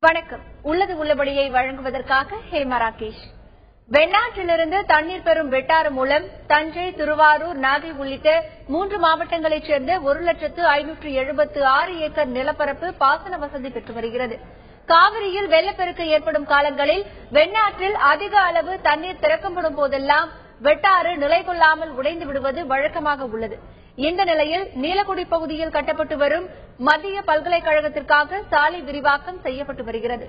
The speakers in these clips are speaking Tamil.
வணக்கம். உள்ளது உள்ளபடியை வழங்குவதற்காக ஹேமா ராகேஷ். வெண்ணாற்றிலிருந்து தண்ணீர் பெறும் வெட்டாறு மூலம் தஞ்சை, திருவாரூர், நாகை உள்ளிட்ட 3 மாவட்டங்களைச் சேர்ந்த 1,576 ஏக்கர் நிலப்பரப்பு பாசன வசதி பெற்று வருகிறது. காவிரியில் வெள்ளப்பெருக்கு ஏற்படும் காலங்களில் வெண்ணாற்றில் அதிக அளவு தண்ணீர் திறக்கப்படும் போதெல்லாம் வெட்டாறு நிலை கொள்ளாமல் உடைந்து விடுவது வழக்கமாக உள்ளது. இந்த நிலையில் நீலக்குடி பகுதியில் கட்டப்பட்டு வரும் மத்திய பல்கலைக்கழகத்திற்காக சாலை விரிவாக்கம் செய்யப்பட்டு வருகிறது.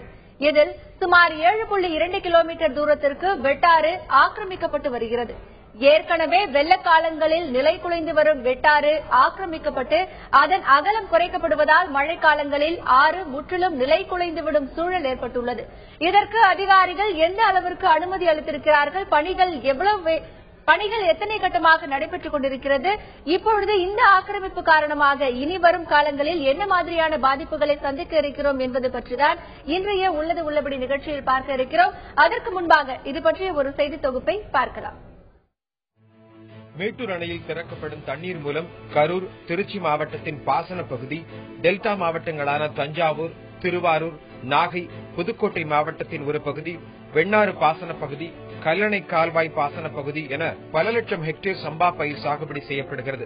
இதில் சுமார் 7.2 கிலோமீட்டர் தூரத்திற்கு வெட்டாறு ஆக்கிரமிக்கப்பட்டு வருகிறது. ஏற்கனவே வெள்ளக்காலங்களில் நிலை குலைந்து வரும் வெட்டாறு ஆக்கிரமிக்கப்பட்டு அதன் அகலம் குறைக்கப்படுவதால் மழைக்காலங்களில் ஆறு முற்றிலும் நிலை குலைந்துவிடும் சூழல் ஏற்பட்டுள்ளது. இதற்கு அதிகாரிகள் எந்த அளவிற்கு அனுமதி அளித்திருக்கிறார்கள்? பணிகள் எத்தனை கட்டமாக நடைபெற்றுக் கொண்டிருக்கிறது? இப்பொழுது இந்த ஆக்கிரமிப்பு காரணமாக இனி வரும் காலங்களில் என்ன மாதிரியான பாதிப்புகளை சந்திக்க இருக்கிறோம் என்பது பற்றிதான் இன்றைய உள்ளது உள்ளபடி நிகழ்ச்சியில் பார்க்க இருக்கிறோம். அதற்கு முன்பாக இது பற்றிய ஒரு செய்தி தொகுப்பை பார்க்கலாம். மேட்டூர் அணையில் திறக்கப்படும் தண்ணீர் மூலம் கரூர், திருச்சி மாவட்டத்தின் பாசன பகுதி, டெல்டா மாவட்டங்களான தஞ்சாவூர், திருவாரூர், நாகை, புதுக்கோட்டை மாவட்டத்தின் ஒரு பகுதி, வெண்ணாறு பாசன பகுதி, கல்லணை கால்வாய் பாசன பகுதி என பல லட்சம் ஹெக்டேர் சம்பா பயிர் சாகுபடி செய்யப்படுகிறது.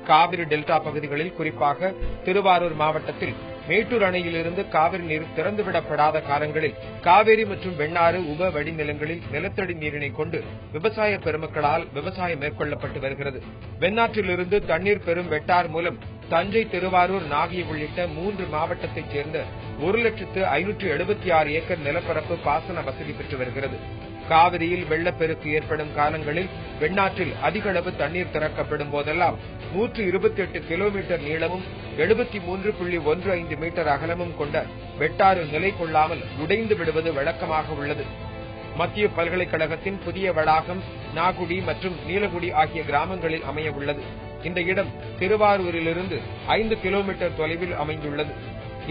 காவிரி டெல்டா பகுதிகளில் குறிப்பாக திருவாரூர் மாவட்டத்தில் மேட்டூர் அணையிலிருந்து காவிரி நீர் திறந்துவிடப்படாத காலங்களில் காவேரி மற்றும் வெண்ணாறு உப வடிநிலங்களில் நிலத்தடி நீரினை கொண்டு விவசாய பெருமக்களால் விவசாயம் மேற்கொள்ளப்பட்டு வருகிறது. வெண்ணாற்றிலிருந்து தண்ணீர் பெறும் வெட்டார் மூலம் தஞ்சை, திருவாரூர், நாகை உள்ளிட்ட 3 மாவட்டத்தைச் சேர்ந்த 1,576 ஏக்கர் நிலப்பரப்பு பாசன வசதி பெற்று வருகிறது. காவிரியில் வெள்ளப்பெருக்கு ஏற்படும் காலங்களில் வெண்ணாற்றில் அதிக அளவு தண்ணீர் திறக்கப்படும் போதெல்லாம் 128 கிலோமீட்டர் நீளமும் 73.15 மீட்டர் அகலமும் கொண்ட வெட்டாறு நிலை கொள்ளாமல் உடைந்து விடுவது வழக்கமாக உள்ளது. மத்திய பல்கலைக்கழகத்தின் புதிய வளாகம் நாகுடி மற்றும் நீலகுடி ஆகிய கிராமங்களில் அமைய உள்ளது. இந்த இடம் திருவாரூரிலிருந்து 5 கிலோமீட்டர் தொலைவில் அமைந்துள்ளது.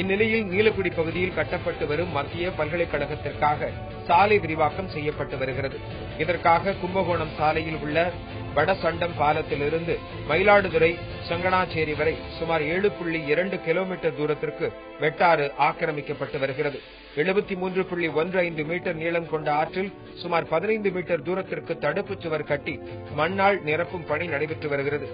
இந்நிலையில் நீலக்குடி பகுதியில் கட்டப்பட்டு வரும் மத்திய பல்கலைக்கழகத்திற்காக சாலை விரிவாக்கம் செய்யப்பட்டு வருகிறது. இதற்காக கும்பகோணம் சாலையில் உள்ள வடசண்டம் பாலத்திலிருந்து மயிலாடுதுறை, சங்கனாச்சேரி வரை சுமார் 7.2 கிலோமீட்டர் தூரத்திற்கு வெட்டாறு ஆக்கிரமிக்கப்பட்டு வருகிறது. 73.15 மீட்டர் நீளம் கொண்ட ஆற்றில் சுமார் 15 மீட்டர் தூரத்திற்கு தடுப்புச் சுவர் கட்டி மண்ணால் நிரப்பும் பணி நடைபெற்று வருகிறது.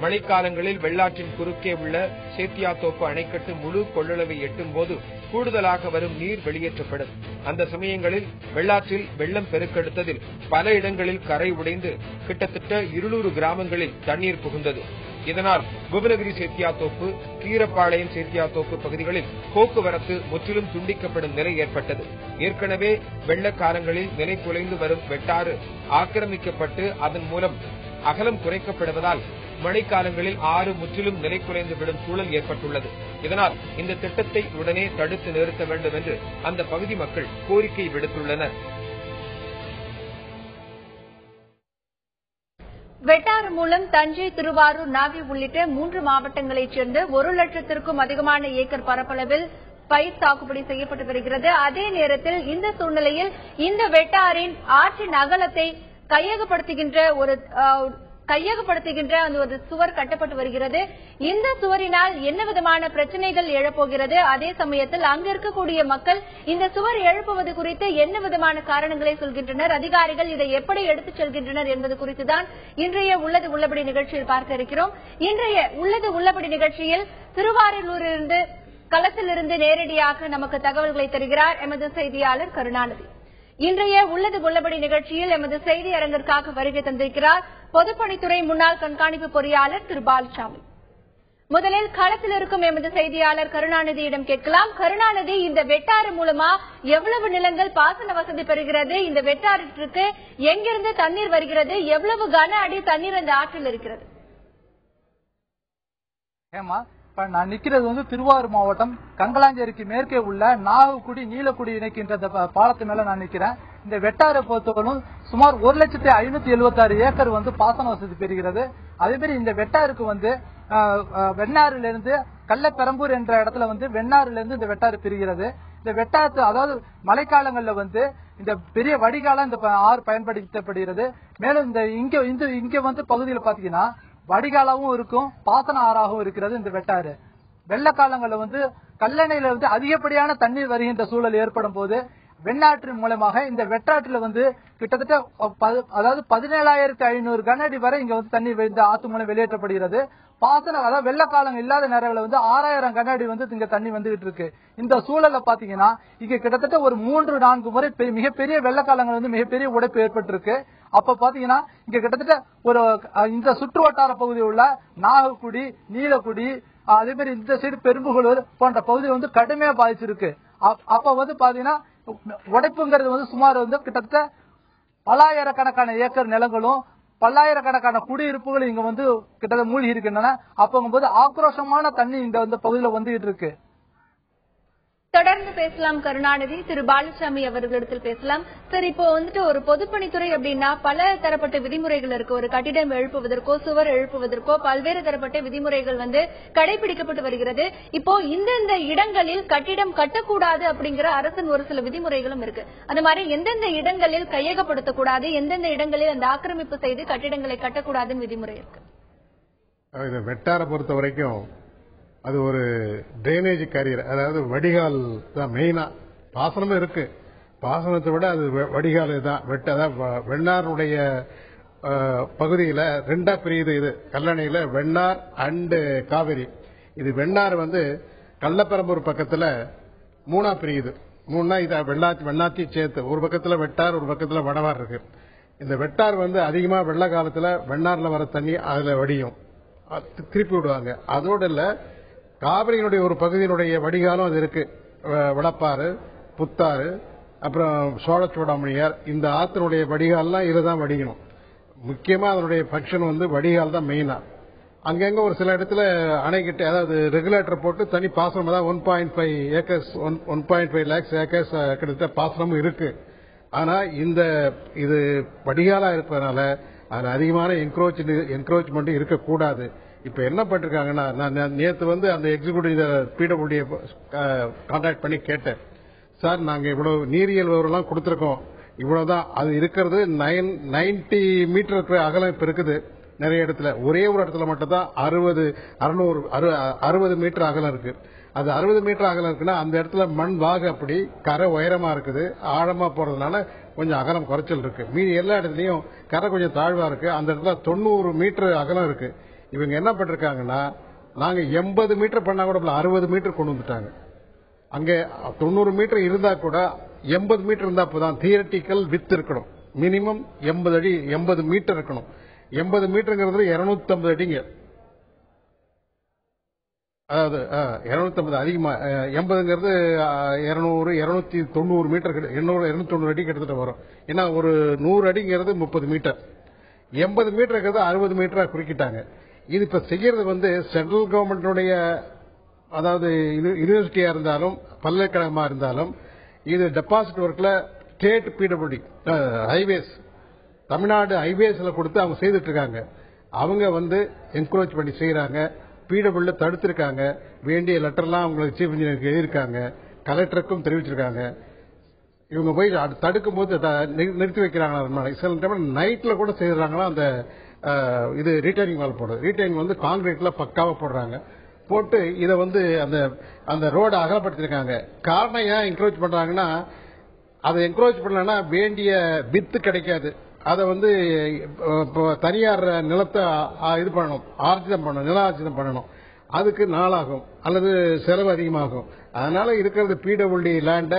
மழைக்காலங்களில் வெள்ளாற்றின் குறுக்கே உள்ள சேத்தியாத்தோப்பு அணைக்கட்டு முழு கொள்ளளவை எட்டும் போது கூடுதலாக வரும் நீர் வெளியேற்றப்படும். அந்த சமயங்களில் வெள்ளாற்றில் வெள்ளம் பெருக்கெடுத்ததில் பல இடங்களில் கரை உடைந்து கிட்டத்தட்ட 200 கிராமங்களில் தண்ணீர் புகுந்தது. இதனால் புவனகிரி சேத்தியாத்தோப்பு, கீரப்பாளையம் சேத்தியாத்தோப்பு பகுதிகளில் போக்குவரத்து முற்றிலும் துண்டிக்கப்படும் நிலை ஏற்பட்டது. ஏற்கனவே வெள்ளக்காலங்களில் நிலை குலைந்து வரும் வெட்டாறு ஆக்கிரமிக்கப்பட்டு அதன் மூலம் அகலம் குறைக்கப்படுவதால் மழைக்காலங்களில் ஆறு முற்றிலும் நிலை குறைந்து விடும் சூழல் ஏற்பட்டுள்ளது. இதனால் இந்த திட்டத்தை உடனே தடுத்து நிறுத்த வேண்டும் என்று அந்த பகுதி மக்கள் கோரிக்கை விடுத்துள்ளனர். வெட்டாறு மூலம் தஞ்சை, திருவாரூர், நாகை உள்ளிட்ட 3 மாவட்டங்களைச் சேர்ந்த 1 லட்சத்திற்கும் அதிகமான ஏக்கர் பரப்பளவில் பயிர் சாகுபடி செய்யப்பட்டு வருகிறது. அதே நேரத்தில் இந்த சூழ்நிலையில் இந்த வெட்டாறின் ஆற்றின் அகலத்தை கையகப்படுத்துகின்ற அந்த ஒரு சுவர் கட்டப்பட்டு வருகிறது. இந்த சுவரினால் என்ன விதமான பிரச்சனைகள் எழப்போகிறது? அதே சமயத்தில் அங்கு இருக்கக்கூடிய மக்கள் இந்த சுவர் எழுப்புவது குறித்து என்ன விதமான காரணங்களை சொல்கின்றனர்? அதிகாரிகள் இதை எப்படி எடுத்துச் செல்கின்றனர் என்பது குறித்துதான் இன்றைய உள்ளது உள்ளபடி நிகழ்ச்சியில் பார்க்க இருக்கிறோம். இன்றைய உள்ளது உள்ளபடி நிகழ்ச்சியில் திருவாரூரிலிருந்து களத்திலிருந்து நேரடியாக நமக்கு தகவல்களை தருகிறார் எமது செய்தியாளர் கருணாநிதி. இன்றைய உள்ளது உள்ளபடி நிகழ்ச்சியில் எமது செய்தி அரங்கிற்காக வருகை தந்திருக்கிறார் பொதுப்பணித்துறை முன்னாள் கண்காணிப்பு பொறியாளர் திரு பால்சாமி. முதலில் களத்தில் இருக்கும் எமது செய்தியாளர் கருணாநிதியிடம் கேட்கலாம். கருணாநிதி, இந்த வெட்டாறு மூலமா எவ்வளவு நிலங்கள் பாசன வசதி பெறுகிறது? இந்த வெட்டாற்றிற்கு எங்கிருந்து தண்ணீர் வருகிறது? எவ்வளவு கன அடி தண்ணீர் அந்த ஆற்றில் இருக்கிறது? நான் நிக்கிறது திருவாரூர் மாவட்டம் கங்கலாஞ்சேரிக்கு மேற்கே உள்ள நாகக்குடி, நீலக்குடி இணைக்கின்ற பாலத்து மேல நான் நிக்கிறேன். இந்த வெட்டாரை பொறுத்தவரைக்கும் சுமார் 1,576 ஏக்கர் பாசன வசதி பெறுகிறது. அதே மாதிரி இந்த வெட்டாருக்கு வெண்ணாறுல இருந்து கள்ளப்பெரம்பூர் என்ற இடத்துல வெண்ணாறுல இருந்து இந்த வெட்டாறு பெறுகிறது. இந்த வெட்டாத்து அதாவது மழைக்காலங்கள்ல இந்த பெரிய வடிகாலம் இந்த ஆறு பயன்படுத்தப்படுகிறது. மேலும் இங்க பகுதியில் பாத்தீங்கன்னா வடிகாலாவும் இருக்கும், பாசன ஆறாகவும் இருக்கிறது இந்த வெட்டாறு. வெள்ளக்காலங்கள்ல வந்து கல்லணையில வந்து அதிகப்படியான தண்ணீர் வருகின்ற சூழல் ஏற்படும் போது வெண்ணாற்றின் மூலமாக இந்த வெட்டாற்றில வந்து கிட்டத்தட்ட அதாவது 17,500 கன அடி வரை இங்க வந்து தண்ணீர் இந்த ஆத்து மூலம் வெளியேற்றப்படுகிறது. பாசனம் அதாவது வெள்ளக்காலம் இல்லாத நேரங்களில் வந்து 6,000 கன அடி வந்து இங்க தண்ணி வந்துகிட்டு இருக்கு. இந்த சூழல்ல பாத்தீங்கன்னா இங்க கிட்டத்தட்ட ஒரு 3-4 முறை மிகப்பெரிய வெள்ளக்காலங்கள் வந்து மிகப்பெரிய உடைப்பு ஏற்பட்டிருக்கு. அப்ப பாத்தீங்கன்னா இங்க கிட்டத்தட்ட ஒரு இந்த சுற்று வட்டார பகுதியில் உள்ள நாகக்குடி, நீலக்குடி, அதே மாதிரி இந்த சைடு பெரும்புகளூர் போன்ற பகுதியில் வந்து கடுமையா பாதிச்சிருக்கு. அப்ப வந்து பாத்தீங்கன்னா உடைப்புங்கிறது வந்து சுமார் வந்து கிட்டத்தட்ட பல்லாயிரக்கணக்கான ஏக்கர் நிலங்களும் பல்லாயிரக்கணக்கான குடியிருப்புகள் இங்க வந்து கிட்டத்தட்ட மூழ்கி இருக்கின்றன. அப்போங்கும்போது ஆக்ரோஷமான தண்ணி இந்த பகுதியில் வந்துகிட்டு இருக்கு. தொடர்ந்து பேசலாம் கருணாநிதி. திரு பாலுசாமி அவர்களிடத்தில் பேசலாம். சார், இப்போ வந்துட்டு ஒரு பொதுப்பணித்துறை அப்படின்னா பல தரப்பட்ட விதிமுறைகள் இருக்கு. ஒரு கட்டிடம் எழுப்புவதற்கோ சுவர் எழுப்புவதற்கோ பல்வேறு தரப்பட்ட விதிமுறைகள் வந்து கடைபிடிக்கப்பட்டு வருகிறது. இப்போ இந்தந்த இடங்களில் கட்டிடம் கட்டக்கூடாது அப்படிங்கிற அரசின் ஒரு சில விதிமுறைகளும் இருக்கு. அந்த மாதிரி எந்தெந்த இடங்களில் கையகப்படுத்தக்கூடாது, எந்தெந்த இடங்களில் அந்த ஆக்கிரமிப்பு செய்து கட்டிடங்களை கட்டக்கூடாதுன்னு விதிமுறை இருக்கு? வெட்டாரை பொறுத்த வரைக்கும் அது ஒரு டிரைனேஜ் கேரியர், அதாவது வடிகால் தான் மெயினா. பாசனமும் இருக்கு, பாசனத்தை விட அது வடிகால் தான். வெண்ணாருடைய பகுதியில் ரெண்டா பிரியுது. இது கல்லணையில வெண்ணார் அண்ட் காவிரி. இது வெண்ணார் வந்து கள்ளப்பரம்பூர் பக்கத்துல 3ஆ பிரியுது. 3னா இது வெண்ணாத்தி சேர்த்து ஒரு பக்கத்துல வெட்டார், ஒரு பக்கத்துல வடவார் இருக்கு. இந்த வெட்டார் வந்து அதிகமா வெள்ள காலத்துல வெண்ணார்ல வர தண்ணி அதுல வடியும், திருப்பி விடுவாங்க. அதோட இல்ல, காவிரியினுடைய ஒரு பகுதியினுடைய வடிகாலம் அது இருக்கு. வடப்பாறு, புத்தாறு, அப்புறம் சோழச்சூடாமணியார், இந்த ஆத்தினுடைய வடிகால்லாம் இதுதான் வடிக்கணும். முக்கியமா அதனுடைய ஃபங்க்ஷன் வந்து வடிகால் தான் மெயினா. அங்கங்க ஒரு சில இடத்துல அணைக்கிட்ட, அதாவது ரெகுலேட்டர் போட்டு தனி பாசனம் தான் 1.5 ஏக்கர்ஸ் 1.5 lakhs ஏக்கர்ஸ் கிட்டத்தட்ட பாசனமும் இருக்கு. ஆனா இது வடிகாலா இருப்பதனால அதுல அதிகமான என்க்ரோச்மெண்ட் இருக்கக்கூடாது. இப்ப என்ன பண்ணிருக்காங்கன்னா, நான் நேற்று வந்து அந்த எக்ஸிகூட்டிவ் பிடபிள்யூ கான்டாக்ட் பண்ணி கேட்டேன். சார், நாங்க இவ்வளவு நீரியல் விவரம் கொடுத்திருக்கோம், இவ்வளவுதான் அது இருக்கிறது. 90 மீட்டருக்கு அகலம் இப்ப இருக்குது நிறைய இடத்துல. ஒரே ஒரு இடத்துல மட்டும் தான் 60 மீட்டர் அகலம் இருக்கு. அது 60 மீட்டர் அகலம் இருக்குன்னா அந்த இடத்துல மண் வாகு அப்படி கரை உயரமா இருக்குது, ஆழமா போறதுனால கொஞ்சம் அகலம் குறைச்சல் இருக்கு. மீதி எல்லா இடத்துலயும் கரை கொஞ்சம் தாழ்வா இருக்கு. அந்த இடத்துல 90 மீட்டர் அகலம் இருக்கு. இவங்க என்ன பண்ணிருக்காங்கன்னா, நாங்க 80 மீட்டர் பண்ணா கூட 60 மீட்டர் கொண்டு வந்துட்டாங்க. அங்க 90 மீட்டர் இருந்தா கூட 80 மீட்டர் இருந்தா போதான். தியரட்டிக்கல் வித் இருக்கணும், மினிமம் 80 மீட்டர் இருக்கணும். 80 மீட்டருங்கிறது 250 அடிங்க, அதாவது 250 அதிகமா. 80ங்கிறது 290 மீட்டர், 290 அடி கிட்டத்தட்ட வரும். ஏன்னா ஒரு 100 அடிங்கிறது 30 மீட்டர், 80 மீட்டருங்கிறது 60 மீட்டரா குறிக்கிட்டாங்க. இது இப்ப செய்யறது வந்து சென்ட்ரல் கவர்மெண்டுடைய, அதாவது யூனிவர்சிட்டியா இருந்தாலும் பல்கலைக்கழகமா இருந்தாலும், இது டெபாசிட் ஒர்க்ல ஸ்டேட் பிடபிள்யூடி ஹைவேஸ், தமிழ்நாடு ஹைவேஸ்ல கொடுத்து அவங்க செய்துட்டு இருக்காங்க. அவங்க வந்து என்கரேஜ் பண்ணி செய்யறாங்க. பிடபிள்யூ தடுத்திருக்காங்க. வேண்டிய லெட்டர்லாம் அவங்களுக்கு சீஃப் இன்ஜினியருக்கு எழுதியிருக்காங்க, கலெக்டருக்கும் தெரிவிச்சிருக்காங்க. இவங்க போய் தடுக்கும் போது நிறுத்தி வைக்கிறாங்க. சில டைம் நைட்ல கூட செய்யறாங்களா. அந்த இது ரீட்டைனிங் வால் போடுறது, ரீட்டைனிங் வந்து கான்கிரீட்ல பக்காவா போடுறாங்க. போட்டு இதை வந்து அந்த ரோட அகலப்படுத்திருக்காங்க. காரணம் ஏன் என்கரேஜ் பண்றாங்கன்னா, அதை என்கரேஜ் பண்ணலன்னா வேண்டிய வித்து கிடைக்காது. அதை வந்து தனியார் நிலத்தை இது பண்ணணும், ஆர்ஜிதம் பண்ணணும், நில ஆர்ஜிதம் பண்ணணும். அதுக்கு நாளாகும் அல்லது செலவு அதிகமாகும். அதனால இருக்கிறது பிடபிள்யூடி லேண்ட,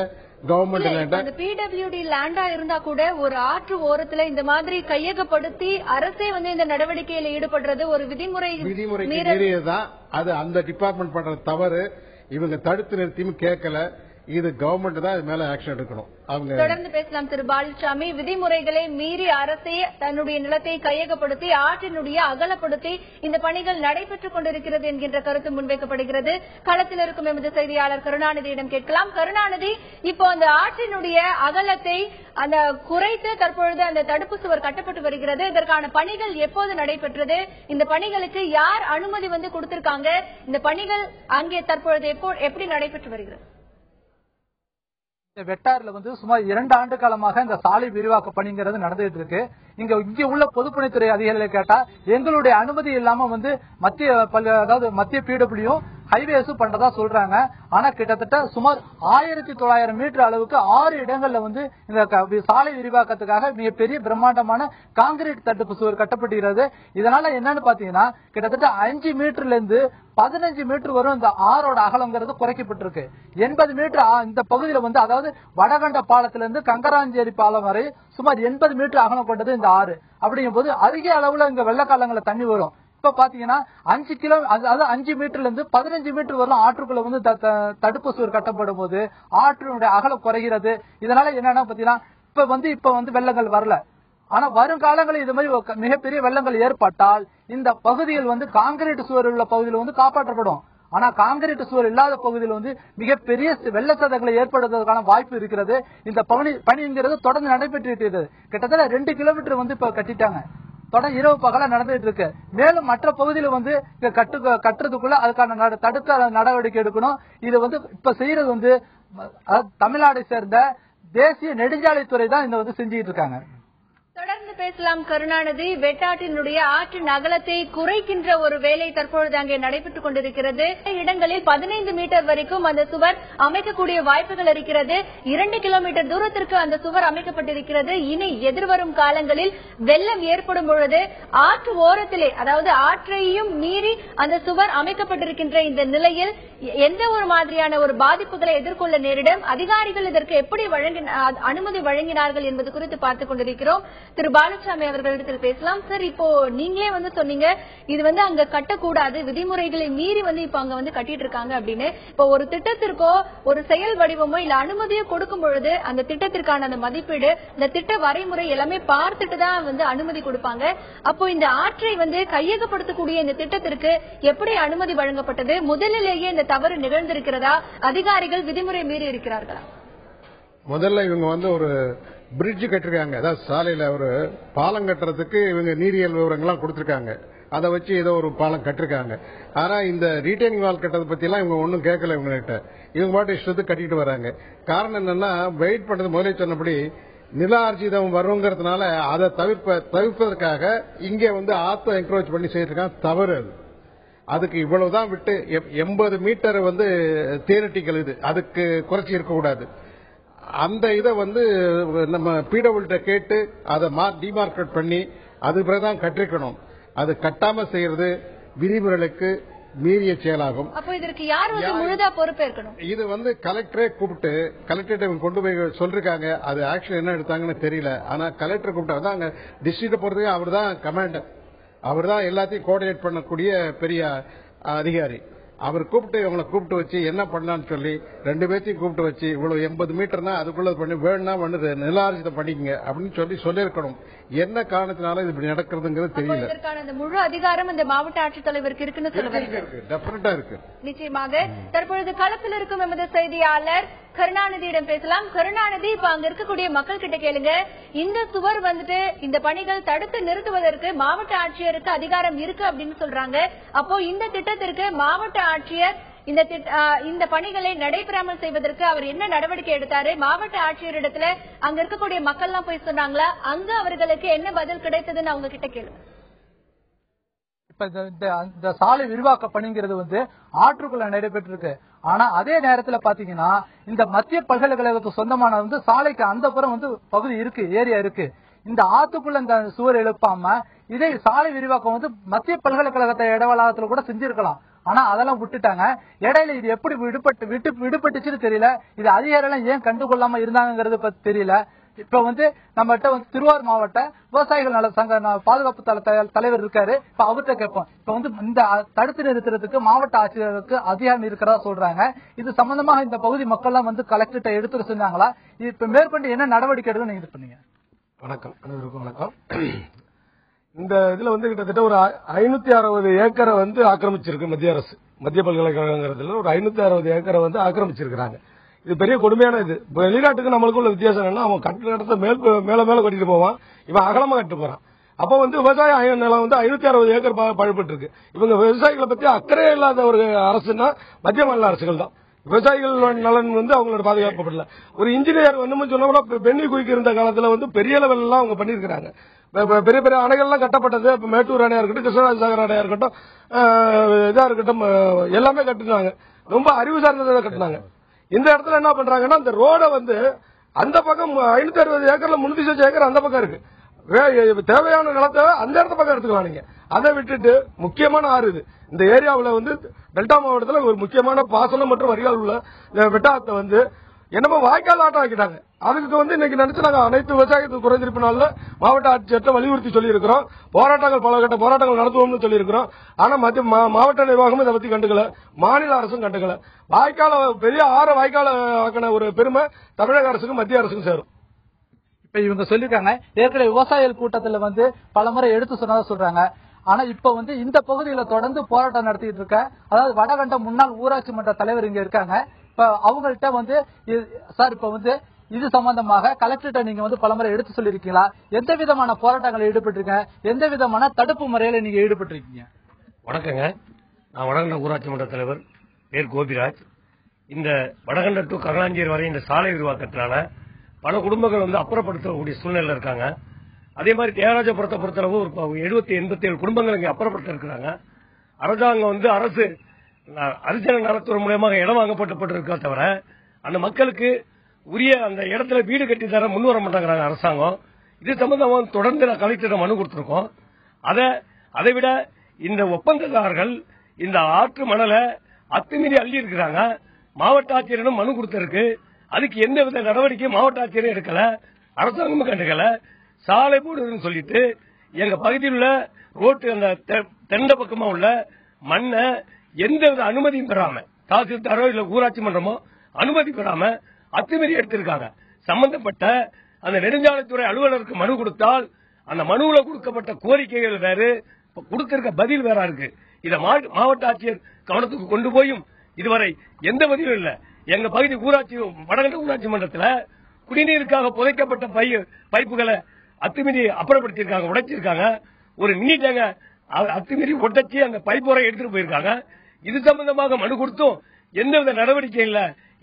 கவர்மெண்ட் லேண்டா. அந்த பிடபிள்யூடி லேண்டா இருந்தா கூட ஒரு ஆற்று ஓரத்துல இந்த மாதிரி கையகப்படுத்தி அரசே வந்து இந்த நடவடிக்கையில ஈடுபடுறது ஒரு விதிமுறைக்கு மீறியதுதான். அது அந்த டிபார்ட்மெண்ட் பண்ற தவறு. இவங்க தடுத்து நிறுத்தியும் கேட்கல. இது கவர்மெண்ட் தான் இது மேல ஆக்ஷன் எடுக்கணும். அவங்க தொடர்ந்து பேசலாம். திரு பாலுசாமி, விதிமுறைகளை மீறி அரசே தன்னுடைய நிலத்தை கையகப்படுத்தி ஆற்றினுடைய அகலப்படுத்தி இந்த பணிகள் நடைபெற்றுக் கொண்டிருக்கிறது என்கின்ற கருத்து முன்வைக்கப்படுகிறது. களத்தில் இருக்கும் எமது செய்தியாளர் கருணாநிதியிடம் கேட்கலாம். கருணாநிதி, இப்போ அந்த ஆற்றினுடைய அகலத்தை அந்த குறைத்து தற்பொழுது அந்த தடுப்பு சுவர் கட்டப்பட்டு வருகிறது. இதற்கான பணிகள் எப்போது நடைபெற்றது? இந்த பணிகளுக்கு யார் அனுமதி வந்து கொடுத்திருக்காங்க? இந்த பணிகள் அங்கே தற்பொழுது எப்படி நடைபெற்று வருகிறது? வெட்டாறுல வந்து சுமார் 2 ஆண்டு காலமாக இந்த சாலை விரிவாக்க பணிங்கிறது நடந்துட்டு இருக்கு. இங்க உள்ள பொதுப்பணித்துறை அதிகாரிகளை கேட்டா, எங்களுடைய அனுமதி இல்லாம வந்து மத்திய பிடபிள்யூ ஹைவேஸும் பண்றதா சொல்றாங்க. ஆனா கிட்டத்தட்ட சுமார் 1900 மீட்டர் அளவுக்கு 6 இடங்கள்ல வந்து இந்த சாலை விரிவாக்கத்துக்காக மிகப்பெரிய பிரம்மாண்டமான கான்கிரீட் தடுப்பு சுவர் கட்டப்படுகிறது. இதனால என்னன்னு பாத்தீங்கன்னா கிட்டத்தட்ட 5 மீட்டர்ல இருந்து 15 மீட்டர் வரும் இந்த ஆறோட அகலங்கிறது குறைக்கப்பட்டிருக்கு. 80 மீட்டர் இந்த பகுதியில வந்து அதாவது வடகண்ட பாலத்திலிருந்து இருந்து கங்கராஞ்சேரி பாலம் வரை சுமார் 80 மீட்டர் அகலம் கொண்டது இந்த ஆறு. அப்படிங்கும் போது அதிக அளவுல இங்க வெள்ளக்காலங்கள தண்ணி வரும். இப்ப பாத்தீங்கன்னா 5 மீட்டர்ல இருந்து 15 மீட்டர் வரலாம் ஆற்றுக்குள்ள வந்து தடுப்பு சுவர் கட்டப்படும் போது ஆற்றினுடைய அகலம் குறைகிறது. இதனால என்னன்னா பாத்தீங்கன்னா இப்ப வந்து வெள்ளங்கள் வரல. ஆனா வருங்காலங்களில் இது மாதிரி மிகப்பெரிய வெள்ளங்கள் ஏற்பட்டால் இந்த பகுதிகள் வந்து கான்கிரீட் சுவர் உள்ள பகுதியில் வந்து காப்பாற்றப்படும். ஆனா கான்கிரீட் சுவர் இல்லாத பகுதியில் வந்து மிகப்பெரிய வெள்ள சேதங்களை ஏற்படுவதற்கான வாய்ப்பு இருக்கிறது. இந்த பணிங்கிறது தொடர்ந்து நடைபெற்று கிட்டத்தட்ட 2 கிலோமீட்டர் வந்து இப்ப கட்டிட்டாங்க. தொடர்ந்து இரவு பகலா நடந்துட்டு இருக்கு. மேலும் மற்ற பகுதியில வந்து கட்டுறதுக்குள்ள அதுக்கான தடுக்க நடவடிக்கை எடுக்கணும். இது வந்து இப்ப செய்யறது வந்து தமிழ்நாடை சேர்ந்த தேசிய நெடுஞ்சாலைத்துறை தான் இந்த வந்து செஞ்சுட்டு இருக்காங்க. தொடர்ந்து பேசலாம். கருணாநிதி, வெட்டாற்றினுடைய ஆற்றின் அகலத்தை குறைக்கின்ற ஒரு வேலை தற்பொழுது அங்கே நடைபெற்றுக் கொண்டிருக்கிறது. இடங்களில் 15 மீட்டர் வரைக்கும் அந்த சுவர் அமைக்கக்கூடிய வாய்ப்புகள் இருக்கிறது. 2 கிலோமீட்டர் தூரத்திற்கு அந்த சுவர் அமைக்கப்பட்டிருக்கிறது. இனி எதிர்வரும் காலங்களில் வெள்ளம் ஏற்படும் பொழுது ஆற்று ஓரத்திலே, அதாவது ஆற்றையும் மீறி அந்த சுவர் அமைக்கப்பட்டிருக்கின்ற இந்த நிலையில் எந்த ஒரு மாதிரியான ஒரு பாதிப்புகளை எதிர்கொள்ள நேரிடும், அதிகாரிகள் இதற்கு எப்படி அனுமதி வழங்கினார்கள் என்பது குறித்து பார்த்துக் கொண்டிருக்கிறோம். திரு பாலசாமி அவர்களிடத்தில் பேசலாம். சார், இப்போ நீங்களே வந்து சொன்னீங்க இது வந்து அங்க கட்டக்கூடாது, விதிமுறைகளை மீறி வந்து இப்ப அங்க வந்து கட்டிட்டு இருக்காங்க அப்படின்னு. இப்போ ஒரு திட்டத்திற்கோ ஒரு செயல் வடிவமோ இல்ல அனுமதியோ கொடுக்கும் பொழுது அந்த திட்டத்திற்கான அந்த மதிப்பீடு, இந்த திட்ட வரைமுறை எல்லாமே பார்த்துட்டு தான் வந்து அனுமதி கொடுப்பாங்க. அப்போ இந்த ஆற்றை வந்து கையகப்படுத்தக்கூடிய இந்த திட்டத்திற்கு எப்படி அனுமதி வழங்கப்பட்டது? முதலிலேயே இந்த தவறு நிகழ்ந்திருக்கிறதா? அதிகாரிகள் விதிமுறை மீறி இருக்கிறார்களா? முதல்ல இவங்க வந்து ஒரு பிரிட்ஜ் கட்டிருக்காங்க. அதாவது சாலையில ஒரு பாலம் கட்டுறதுக்கு இவங்க நீரியல் விவரங்கள்லாம் கொடுத்திருக்காங்க. அதை வச்சு ஏதோ ஒரு பாலம் கட்டிருக்காங்க. ஆனா இந்த ரீட்டைனிங் வால் கட்டதை பத்தி எல்லாம் இவங்க ஒன்னும் கேட்கல. இவங்க கிட்ட இவங்க பாட்டு இஷ்டத்துக்கு கட்டிட்டு வராங்க. காரணம் என்னன்னா, வெயிட் பண்றது முதலே சொன்னபடி நில ஆர்ஜிதம் வருங்கிறதுனால அதை தவிர்ப்பதற்காக இங்க வந்து ஆத்த என்கரேஜ் பண்ணி செய்யறதுக்காக தவறு. அதுக்கு இவ்வளவுதான் விட்டு 80 மீட்டர் வந்து தியரிட்டிக்கல், இது அதுக்கு குறைச்சி இருக்கக்கூடாது. அந்த இதை வந்து நம்ம பிடபிள்யூ கேட்டு அதை டிமார்க்கெட் பண்ணி அது பிறகுதான் கட்டிருக்கணும். அது கட்டாம செய்யறது விதிமுறைகளுக்கு மீறிய செயலாகும். அப்போ இதற்கு யார் வந்து முழுதா பொறுப்பேற்கணும்? இது வந்து கலெக்டரே கூப்பிட்டு கலெக்டரேட் கொண்டு போய் சொல்லிருக்காங்க. அது ஆக்ஷன் என்ன எடுத்தாங்கன்னு தெரியல. ஆனா கலெக்டர் கூப்பிட்டு அங்க டிஸ்ட்ரிக்ட் போறதுக்கு அவர் தான் கமாண்டர், அவர் தான் எல்லாத்தையும் கோஆர்டினேட் பண்ணக்கூடிய பெரிய அதிகாரி. அவர் கூப்பிட்டு இவங்களை கூப்பிட்டு வச்சு என்ன பண்ணலான்னு சொல்லி 2 பேர்த்தையும் கூப்பிட்டு வச்சு இவ்வளவு 80 மீட்டர்னா அதுக்குள்ள பண்ணி வேணும்னா பண்ணுது நிலார்ஜிதம் பண்ணிக்கங்க அப்படின்னு சொல்லியிருக்கணும். என்ன காரணத்தினால இது இப்படி நடக்கிறதுங்கிறது தெரியல. இதற்கான முழு அதிகாரம் இந்த மாவட்ட ஆட்சித்தலைவருக்கு இருக்குன்னு சொல்லுவாங்க. டெஃபினட்டா இருக்கு. நிச்சயமாக. தற்பொழுது களத்தில் இருக்கும் எமது செய்தியாளர் கருணாநிதியிடம் பேசலாம். கருணாநிதி, இப்ப அங்க இருக்கக்கூடிய மக்கள் கிட்ட கேளுங்க, இந்த சுவர் வந்துட்டு இந்த பணிகள் தடுத்து நிறுத்துவதற்கு மாவட்ட ஆட்சியருக்கு அதிகாரம் இருக்கு அப்படின்னு சொல்றாங்க. அப்போ இந்த திட்டத்திற்கு மாவட்ட ஆட்சியர் இந்த பணிகளை நடைபெறாமல் செய்வதற்கு அவர் என்ன நடவடிக்கை எடுத்தாரு? மாவட்ட ஆட்சியரிடத்துல அங்க இருக்கக்கூடிய மக்கள் எல்லாம் போய் சொன்னாங்களா? அங்க அவர்களுக்கு என்ன பதில் கிடைத்ததுன்னு அவங்க கிட்ட கேளுங்க. இப்ப இந்த சாலை விரிவாக்க பணிங்கிறது வந்து ஆற்றுக்குள்ள நடைபெற்று இருக்கு. ஆனா அதே நேரத்துல பாத்தீங்கன்னா இந்த மத்திய பல்கலைக்கழகத்துக்கு சொந்தமான வந்து சாலைக்கு அந்த புறம் வந்து பகுதி இருக்கு, ஏரியா இருக்கு. இந்த ஆத்துக்குள்ள இந்த சுவர் எழுப்பாம இதே சாலை விரிவாக்கம் வந்து மத்திய பல்கலைக்கழகத்தை இடவளாகத்துல கூட செஞ்சிருக்கலாம். ஆனா அதெல்லாம் விட்டுட்டாங்க. இடையில இது எப்படி விடுபட்டுச்சுன்னு தெரியல. இது அதிகாரிகள் ஏன் கண்டுகொள்ளாம இருந்தாங்கிறது பத்தி தெரியல. இப்ப வந்து நம்மகிட்ட வந்து திருவாரூர் மாவட்ட விவசாயிகள் நல சங்க பாதுகாப்பு தலைவர் இருக்காரு. இப்ப அவர்கிட்ட கேட்போம். இப்ப வந்து இந்த தடுத்து நிறுத்துறதுக்கு மாவட்ட ஆட்சியருக்கு அதிகாரம் இருக்கிறதா சொல்றாங்க. இது சம்பந்தமாக இந்த பகுதி மக்கள் எல்லாம் வந்து கலெக்டர்கிட்ட எடுத்து செஞ்சாங்களா? இப்ப மேற்கொண்டு என்ன நடவடிக்கை எடுக்கணும் நீங்க இது பண்ணீங்க? வணக்கம், அனைவருக்கும் வணக்கம். இந்த இதுல வந்து கிட்டத்தட்ட ஒரு 560 ஏக்கரை வந்து ஆக்கிரமிச்சிருக்கு மத்திய அரசு. மத்திய பல்கலைக்கழகங்கிறதுல ஒரு 560 ஏக்கரை வந்து ஆக்கிரமிச்சிருக்காங்க. இது பெரிய கொடுமையான இது. வெளிநாட்டுக்கு நம்மளுக்கு உள்ள வித்தியாசம் என்னன்னா, அவன் கட்டிடத்தை மேல கட்டிட்டு போவான், இவன் அகலமா கட்டிட்டு போறான். அப்ப வந்து விவசாய நிலம் வந்து 560 ஏக்கர் பழுப்பட்டு இருக்கு. இவங்க விவசாயிகளை பத்தி அக்கறை இல்லாத ஒரு அரசுன்னா மத்திய மாநில அரசுகள் தான். விவசாயிகள் நலன் வந்து அவங்களோட பாதுகாக்கப்படல. ஒரு இன்ஜினியர் வந்து சொன்னோம்னா பெண்ணி குயிக்கு இருந்த காலத்துல வந்து பெரிய லெவல் எல்லாம் அவங்க பண்ணிருக்காங்க. பெரிய பெரிய அணைகள்லாம் கட்டப்பட்டது. இப்ப மேட்டூர் அணையா இருக்கட்டும், கிருஷ்ணராஜ சாகர் அணையா இருக்கட்டும், இதா இருக்கட்டும், எல்லாமே கட்டினாங்க. ரொம்ப அறிவு சார்ந்ததை கட்டினாங்க. இந்த இடத்துல என்ன பண்றாங்கன்னா, அந்த ரோட வந்து அந்த பக்கம் 560 ஏக்கர்ல 300 ஏக்கர் அந்த பக்கம் இருக்கு. தேவையான நிலத்தை அந்த இடத்த பக்கம் எடுத்துக்கலாம். நீங்க அதை விட்டுட்டு முக்கியமான ஆறு இது. இந்த ஏரியாவில் வந்து டெல்டா மாவட்டத்தில் ஒரு முக்கியமான பாசனம் மற்றும் வடிகால் உள்ள வெட்டாரத்தை வந்து என்னமோ வாய்க்கால் ஆட்டம் ஆக்கிட்டாங்க. அதுக்கு வந்து இன்னைக்கு நினைச்சு நாங்க அனைத்து விவசாயத்துக்கு குறைந்திருப்பு நாள்ல மாவட்ட ஆட்சியர்கிட்ட வலியுறுத்தி சொல்லியிருக்கிறோம். போராட்டங்கள், பல கட்ட போராட்டங்கள் நடத்துவோம்னு சொல்லியிருக்கிறோம். ஆனா மாவட்ட நிர்வாகமும் இதை பத்தி கண்டுக்கல, மாநில அரசும் கண்டுக்கல. வாய்க்கால பெரிய ஆறு வாய்க்கால ஆக்கின ஒரு பெருமை தமிழக அரசுக்கும் மத்திய அரசுக்கும் சேரும். இப்ப இவங்க சொல்லிருக்காங்க, ஏற்கனவே விவசாயிகள் கூட்டத்துல வந்து பலமுறை எடுத்து சொன்னதா சொல்றாங்க. ஆனா இப்ப வந்து இந்த பகுதியில தொடர்ந்து போராட்டம் நடத்திட்டு இருக்க, அதாவது வடகண்டம் முன்னாள் ஊராட்சி மன்ற தலைவர் இங்க இருக்காங்க. இப்ப அவங்கள்ட்ட வந்து சார், இப்ப வந்து இது சம்பந்தமாக கலெக்டர்கிட்ட நீங்க வந்து பலமுறை எடுத்து சொல்லிருக்கீங்களா? எந்த விதமான போராட்டங்கள் ஈடுபட்டிருக்கீங்க? எந்த விதமான தடுப்பு முறையில நீங்க ஈடுபட்டிருக்கீங்க? வணக்கங்க, நான் வடகண்டம் ஊராட்சி மன்ற தலைவர் பேர் கோபிராஜ். இந்த வடகண்டம் டு கங்கலாஞ்சேரி வரை இந்த சாலை விரிவாக்கத்தினால பல குடும்பங்கள் வந்து அப்புறப்படுத்தக்கூடிய சூழ்நிலை இருக்காங்க. அதே மாதிரி தியாகராஜபுரத்தை பொறுத்தளவு ஒரு 87 குடும்பங்கள் இங்கே அப்புறப்படுத்த இருக்கிறாங்க. அரசாங்கம் வந்து அரசு அரிசன நலத்துறை மூலமாக இடம் வாங்கப்பட்டிருக்கா தவிர அந்த மக்களுக்கு உரிய அந்த இடத்துல வீடு கட்டி தர முன் வர மாட்டாங்கிறாங்க அரசாங்கம். இது சம்பந்தமாக தொடர்ந்து கலெக்டர் மனு கொடுத்திருக்கோம். அதை விட இந்த ஒப்பந்ததாரர்கள் இந்த ஆற்று மணலை அத்துமீறி அள்ளி இருக்கிறாங்க. மாவட்ட ஆட்சியரிடம் மனு கொடுத்திருக்கு. அதுக்கு எந்தவித நடவடிக்கை மாவட்ட ஆட்சியரும் எடுக்கல, அரசாங்கமும் கண்டுக்கல. சாலை போடுறதுன்னு சொல்லிட்டு எங்க பகுதியில் உள்ள ரோட்டு அந்த தென்னை பக்கமா உள்ள மண்ணை எந்தவித அனுமதியும் பெறாம, தாசில்தாரோ இல்ல ஊராட்சி மன்றமோ அனுமதி பெறாம அத்துமீறி எடுத்திருக்காங்க. சம்பந்தப்பட்ட அந்த நெடுஞ்சாலைத்துறை அலுவலருக்கு மனு கொடுத்தால் அந்த மனுவில் கொடுக்கப்பட்ட கோரிக்கைகள் வேறு, கொடுத்திருக்க பதில் வேற இருக்கு. இதை மாவட்ட ஆட்சியர் கவனத்துக்கு கொண்டு போயும் இதுவரை எந்த பதிலும் இல்ல. எங்க பகுதி ஊராட்சி வடகண்ட ஊராட்சி மன்றத்தில் குடிநீருக்காக புதைக்கப்பட்ட பைப்புகளை அத்துமீறி அப்புறப்படுத்திருக்காங்க, உடைச்சிருக்காங்க. ஒரு மினி டேங்க அத்துமீறி ஒட்டச்சி அந்த பைப்போரை எடுத்துட்டு போயிருக்காங்க. இது சம்பந்தமாக மனு கொடுத்தும் எந்தவித நடவடிக்கை இல்ல.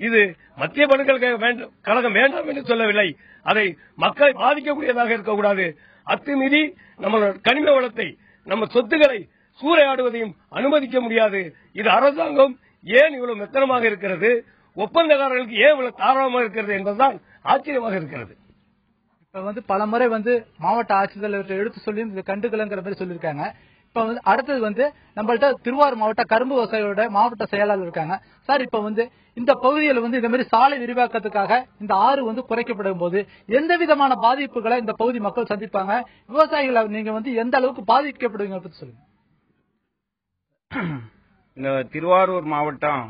இது மத்திய பல்கலைக்கழக கழகம் வேண்டாம் என்று சொல்லவில்லை. அதை மக்களை பாதிக்கக்கூடியதாக இருக்கக்கூடாது. அத்துமீறி நம்ம கனிம வளத்தை, நம்ம சொத்துக்களை சூறையாடுவதையும் அனுமதிக்க முடியாது. இது அரசாங்கம் ஏன் இவ்வளவு மெத்தனமாக இருக்கிறது, ஒப்பந்தக்காரர்களுக்கு ஏன் இவ்வளவு தாராளமாக இருக்கிறது என்பதுதான் ஆச்சரியமாக இருக்கிறது. இப்ப வந்து பலமுறை வந்து மாவட்ட ஆட்சித்தலைவர்கிட்ட எடுத்து சொல்லி கண்டுக்கலங்கிற மாதிரி சொல்லியிருக்காங்க. இப்ப வந்து அடுத்தது வந்து நம்மள்ட்ட திருவாரூர் மாவட்ட கரும்பு விவசாயிகளோட மாவட்ட செயலாளர் இருக்காங்க. சார், இப்ப வந்து இந்த பகுதியில் வந்து இந்த மாதிரி சாலை விரிவாக்கத்துக்காக இந்த ஆறு வந்து குறைக்கப்படும் போது எந்த விதமான பாதிப்புகளை இந்த பகுதி மக்கள் சந்திப்பாங்க? விவசாயிகள் நீங்க வந்து எந்த அளவுக்கு பாதிக்கப்படுவீங்க பத்தி சொல்லுங்க. இந்த திருவாரூர் மாவட்டம்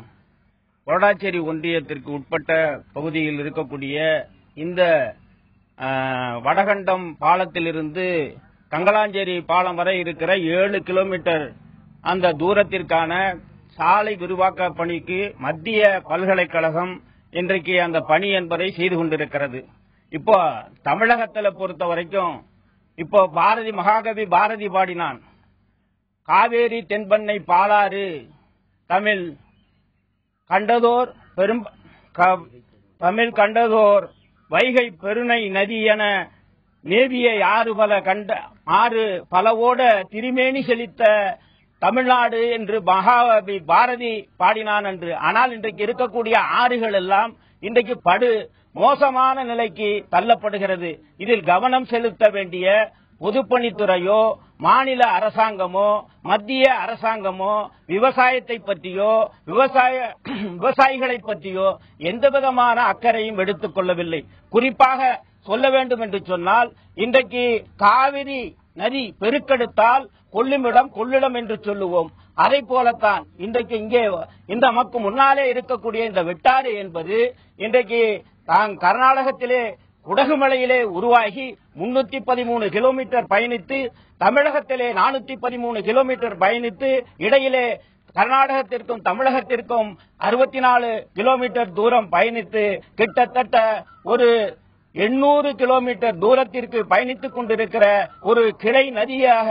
கொரடாச்சேரி ஒன்றியத்திற்கு உட்பட்ட பகுதியில் இருக்கக்கூடிய இந்த வடகண்டம் பாலத்திலிருந்து கங்கலாஞ்சேரி பாலம் வரை இருக்கிற 7 கிலோமீட்டர் அந்த தூரத்திற்கான சாலை விரிவாக்க பணிக்கு மத்திய பல்கலைக்கழகம் இன்றைக்கு அந்த பணி என்பதை செய்து கொண்டிருக்கிறது. இப்போ தமிழகத்தில் பொறுத்த வரைக்கும் இப்போ மகாகவி பாரதி பாடினான், காவேரி தென்பண்ணை பாலாறு தமிழ் கண்டதோர் வைகை பெருணை நதி என மேவிய ஆறு பலவோட திருமேனி செழித்த தமிழ்நாடு என்று மகாகவி பாரதி பாடினான் என்று. ஆனால் இன்றைக்கு இருக்கக்கூடிய ஆறுகள் எல்லாம் இன்றைக்கு படு மோசமான நிலைக்கு தள்ளப்படுகிறது. இதில் கவனம் செலுத்த வேண்டிய பொதுப்பணித்துறையோ மாநில அரசாங்கமோ மத்திய அரசாங்கமோ விவசாயத்தை பற்றியோ விவசாயிகளை பற்றியோ எந்த விதமான அக்கறையும் எடுத்துக் கொள்ளவில்லை. குறிப்பாக சொல்ல வேண்டும் என்று சொன்னால், இன்றைக்கு காவிரி நதி பெருக்கெடுத்தால் கொள்ளிடம் என்று சொல்லுவோம். அதை போலத்தான் இன்றைக்கு இங்கே இந்த நமக்கு முன்னாலே இருக்கக்கூடிய இந்த வெட்டாறு என்பது இன்றைக்கு கர்நாடகத்திலே குடகுமலையிலே உருவாகி 313 கிலோமீட்டர் பயணித்து தமிழகத்திலே 413 கிலோமீட்டர் பயணித்து இடையிலே கர்நாடகத்திற்கும் தமிழகத்திற்கும் 64 கிலோமீட்டர் தூரம் பயணித்து கிட்டத்தட்ட ஒரு 800 கிலோமீட்டர் தூரத்திற்கு பயணித்துக் கொண்டிருக்கிற ஒரு கிளை நதியாக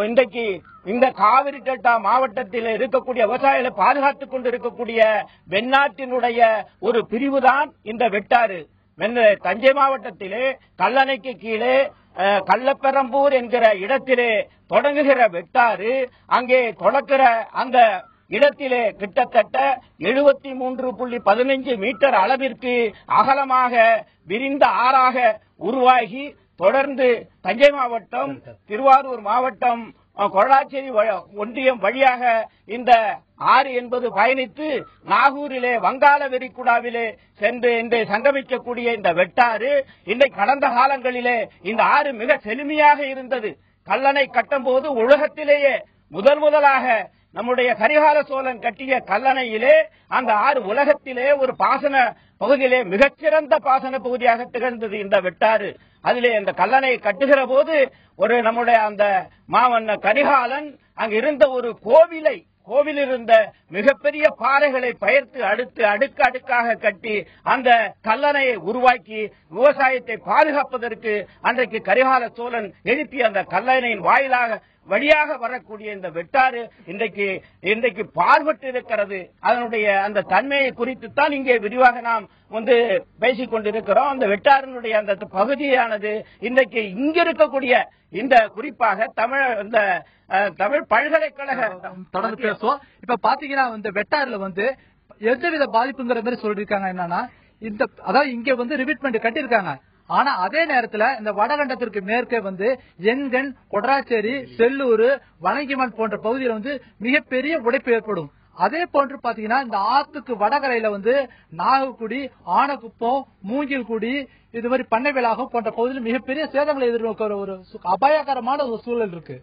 இன்றைக்கு இந்த காவிரி டெல்டா மாவட்டத்தில் இருக்கக்கூடிய விவசாயிகளை பாதுகாத்துக் கொண்டிருக்கக்கூடிய வெண்ணாற்றினுடைய ஒரு பிரிவுதான் இந்த வெட்டாறு. தஞ்சை மாவட்டத்திலே கல்லணைக்கு கீழே கள்ளப்பெரம்பூர் என்கிற இடத்திலே தொடங்குகிற வெட்டாறு அங்கே தொடக்கிற அந்த இடத்திலே கிட்டத்தட்ட 73.15 மீட்டர் அளவிற்கு அகலமாக விரிந்த ஆறாக உருவாகி தொடர்ந்து தஞ்சை மாவட்டம், திருவாரூர் மாவட்டம், கொள்ளாச்சேரி ஒன்றியம் வழியாக இந்த ஆறு என்பது பயணித்து நாகூரிலே வங்காள விரிகுடாவிலே சென்று இன்று சங்கமிக்கக்கூடிய இந்த வெட்டாறு இன்றைக்கு கடந்த காலங்களிலே இந்த ஆறு மிக செழுமையாக இருந்தது. கல்லணை கட்டும் போது உலகத்திலேயே முதலாக நம்முடைய கரிகால சோழன் கட்டிய கல்லணையிலே அந்த ஆறு உலகத்திலே ஒரு பாசன பகுதியிலே மிகச்சிறந்த பாசன பகுதியாக திகழ்ந்தது இந்த வெட்டாறு. அதிலே அந்த கல்லணை கட்டுகிற போது ஒரு நம்முடைய அந்த மாமன்ன கரிகாலன் அங்கு இருந்த ஒரு கோவில் இருந்த மிகப்பெரிய பாறைகளை பெயர்த்து அடுக்காக கட்டி அந்த கல்லணையை உருவாக்கி விவசாயத்தை பாதுகாப்பதற்கு அன்றைக்கு கரிகால சோழன் எழுப்பிய அந்த கல்லணையின் வழியாக வரக்கூடிய இந்த வெட்டாறு இன்றைக்கு பாழ்பட்டு இருக்கிறது. அதனுடைய அந்த தன்மையை குறித்து தான் இங்கே விரிவாக நாம் பேசிக் கொண்டிருக்கிறோம். அந்த வெட்டாறினுடைய அந்த பகுதியானது இன்றைக்கு இங்க இருக்கக்கூடிய இந்த குறிப்பாக தமிழ் பல்கலைக்கழக தொடர்ந்து பேசுவோம். இப்ப பாத்தீங்கன்னா இந்த வெட்டாறுல எந்தவித பாதிப்புங்கிற மாதிரி சொல்லிருக்காங்க. என்னன்னா அதாவது இங்க ரிவிட்மெண்ட் கட்டிருக்காங்க. ஆனா அதே நேரத்துல இந்த வடகண்டத்திற்கு மேற்கே எண்கண், கொடராச்சேரி, செல்லூர், வணங்கிமன் போன்ற பகுதியில் மிகப்பெரிய உடைப்பு ஏற்படும். அதே போன்று பாத்தீங்கன்னா இந்த ஆத்துக்கு வடகரையில நாகக்குடி, ஆனக்குப்பம், மூங்கில்குடி, இது மாதிரி பண்ணைவேலாகம் போன்ற பகுதியில் மிகப்பெரிய சேதங்களை எதிர்நோக்கிற ஒரு அபாயகரமான ஒரு சூழல் இருக்கு.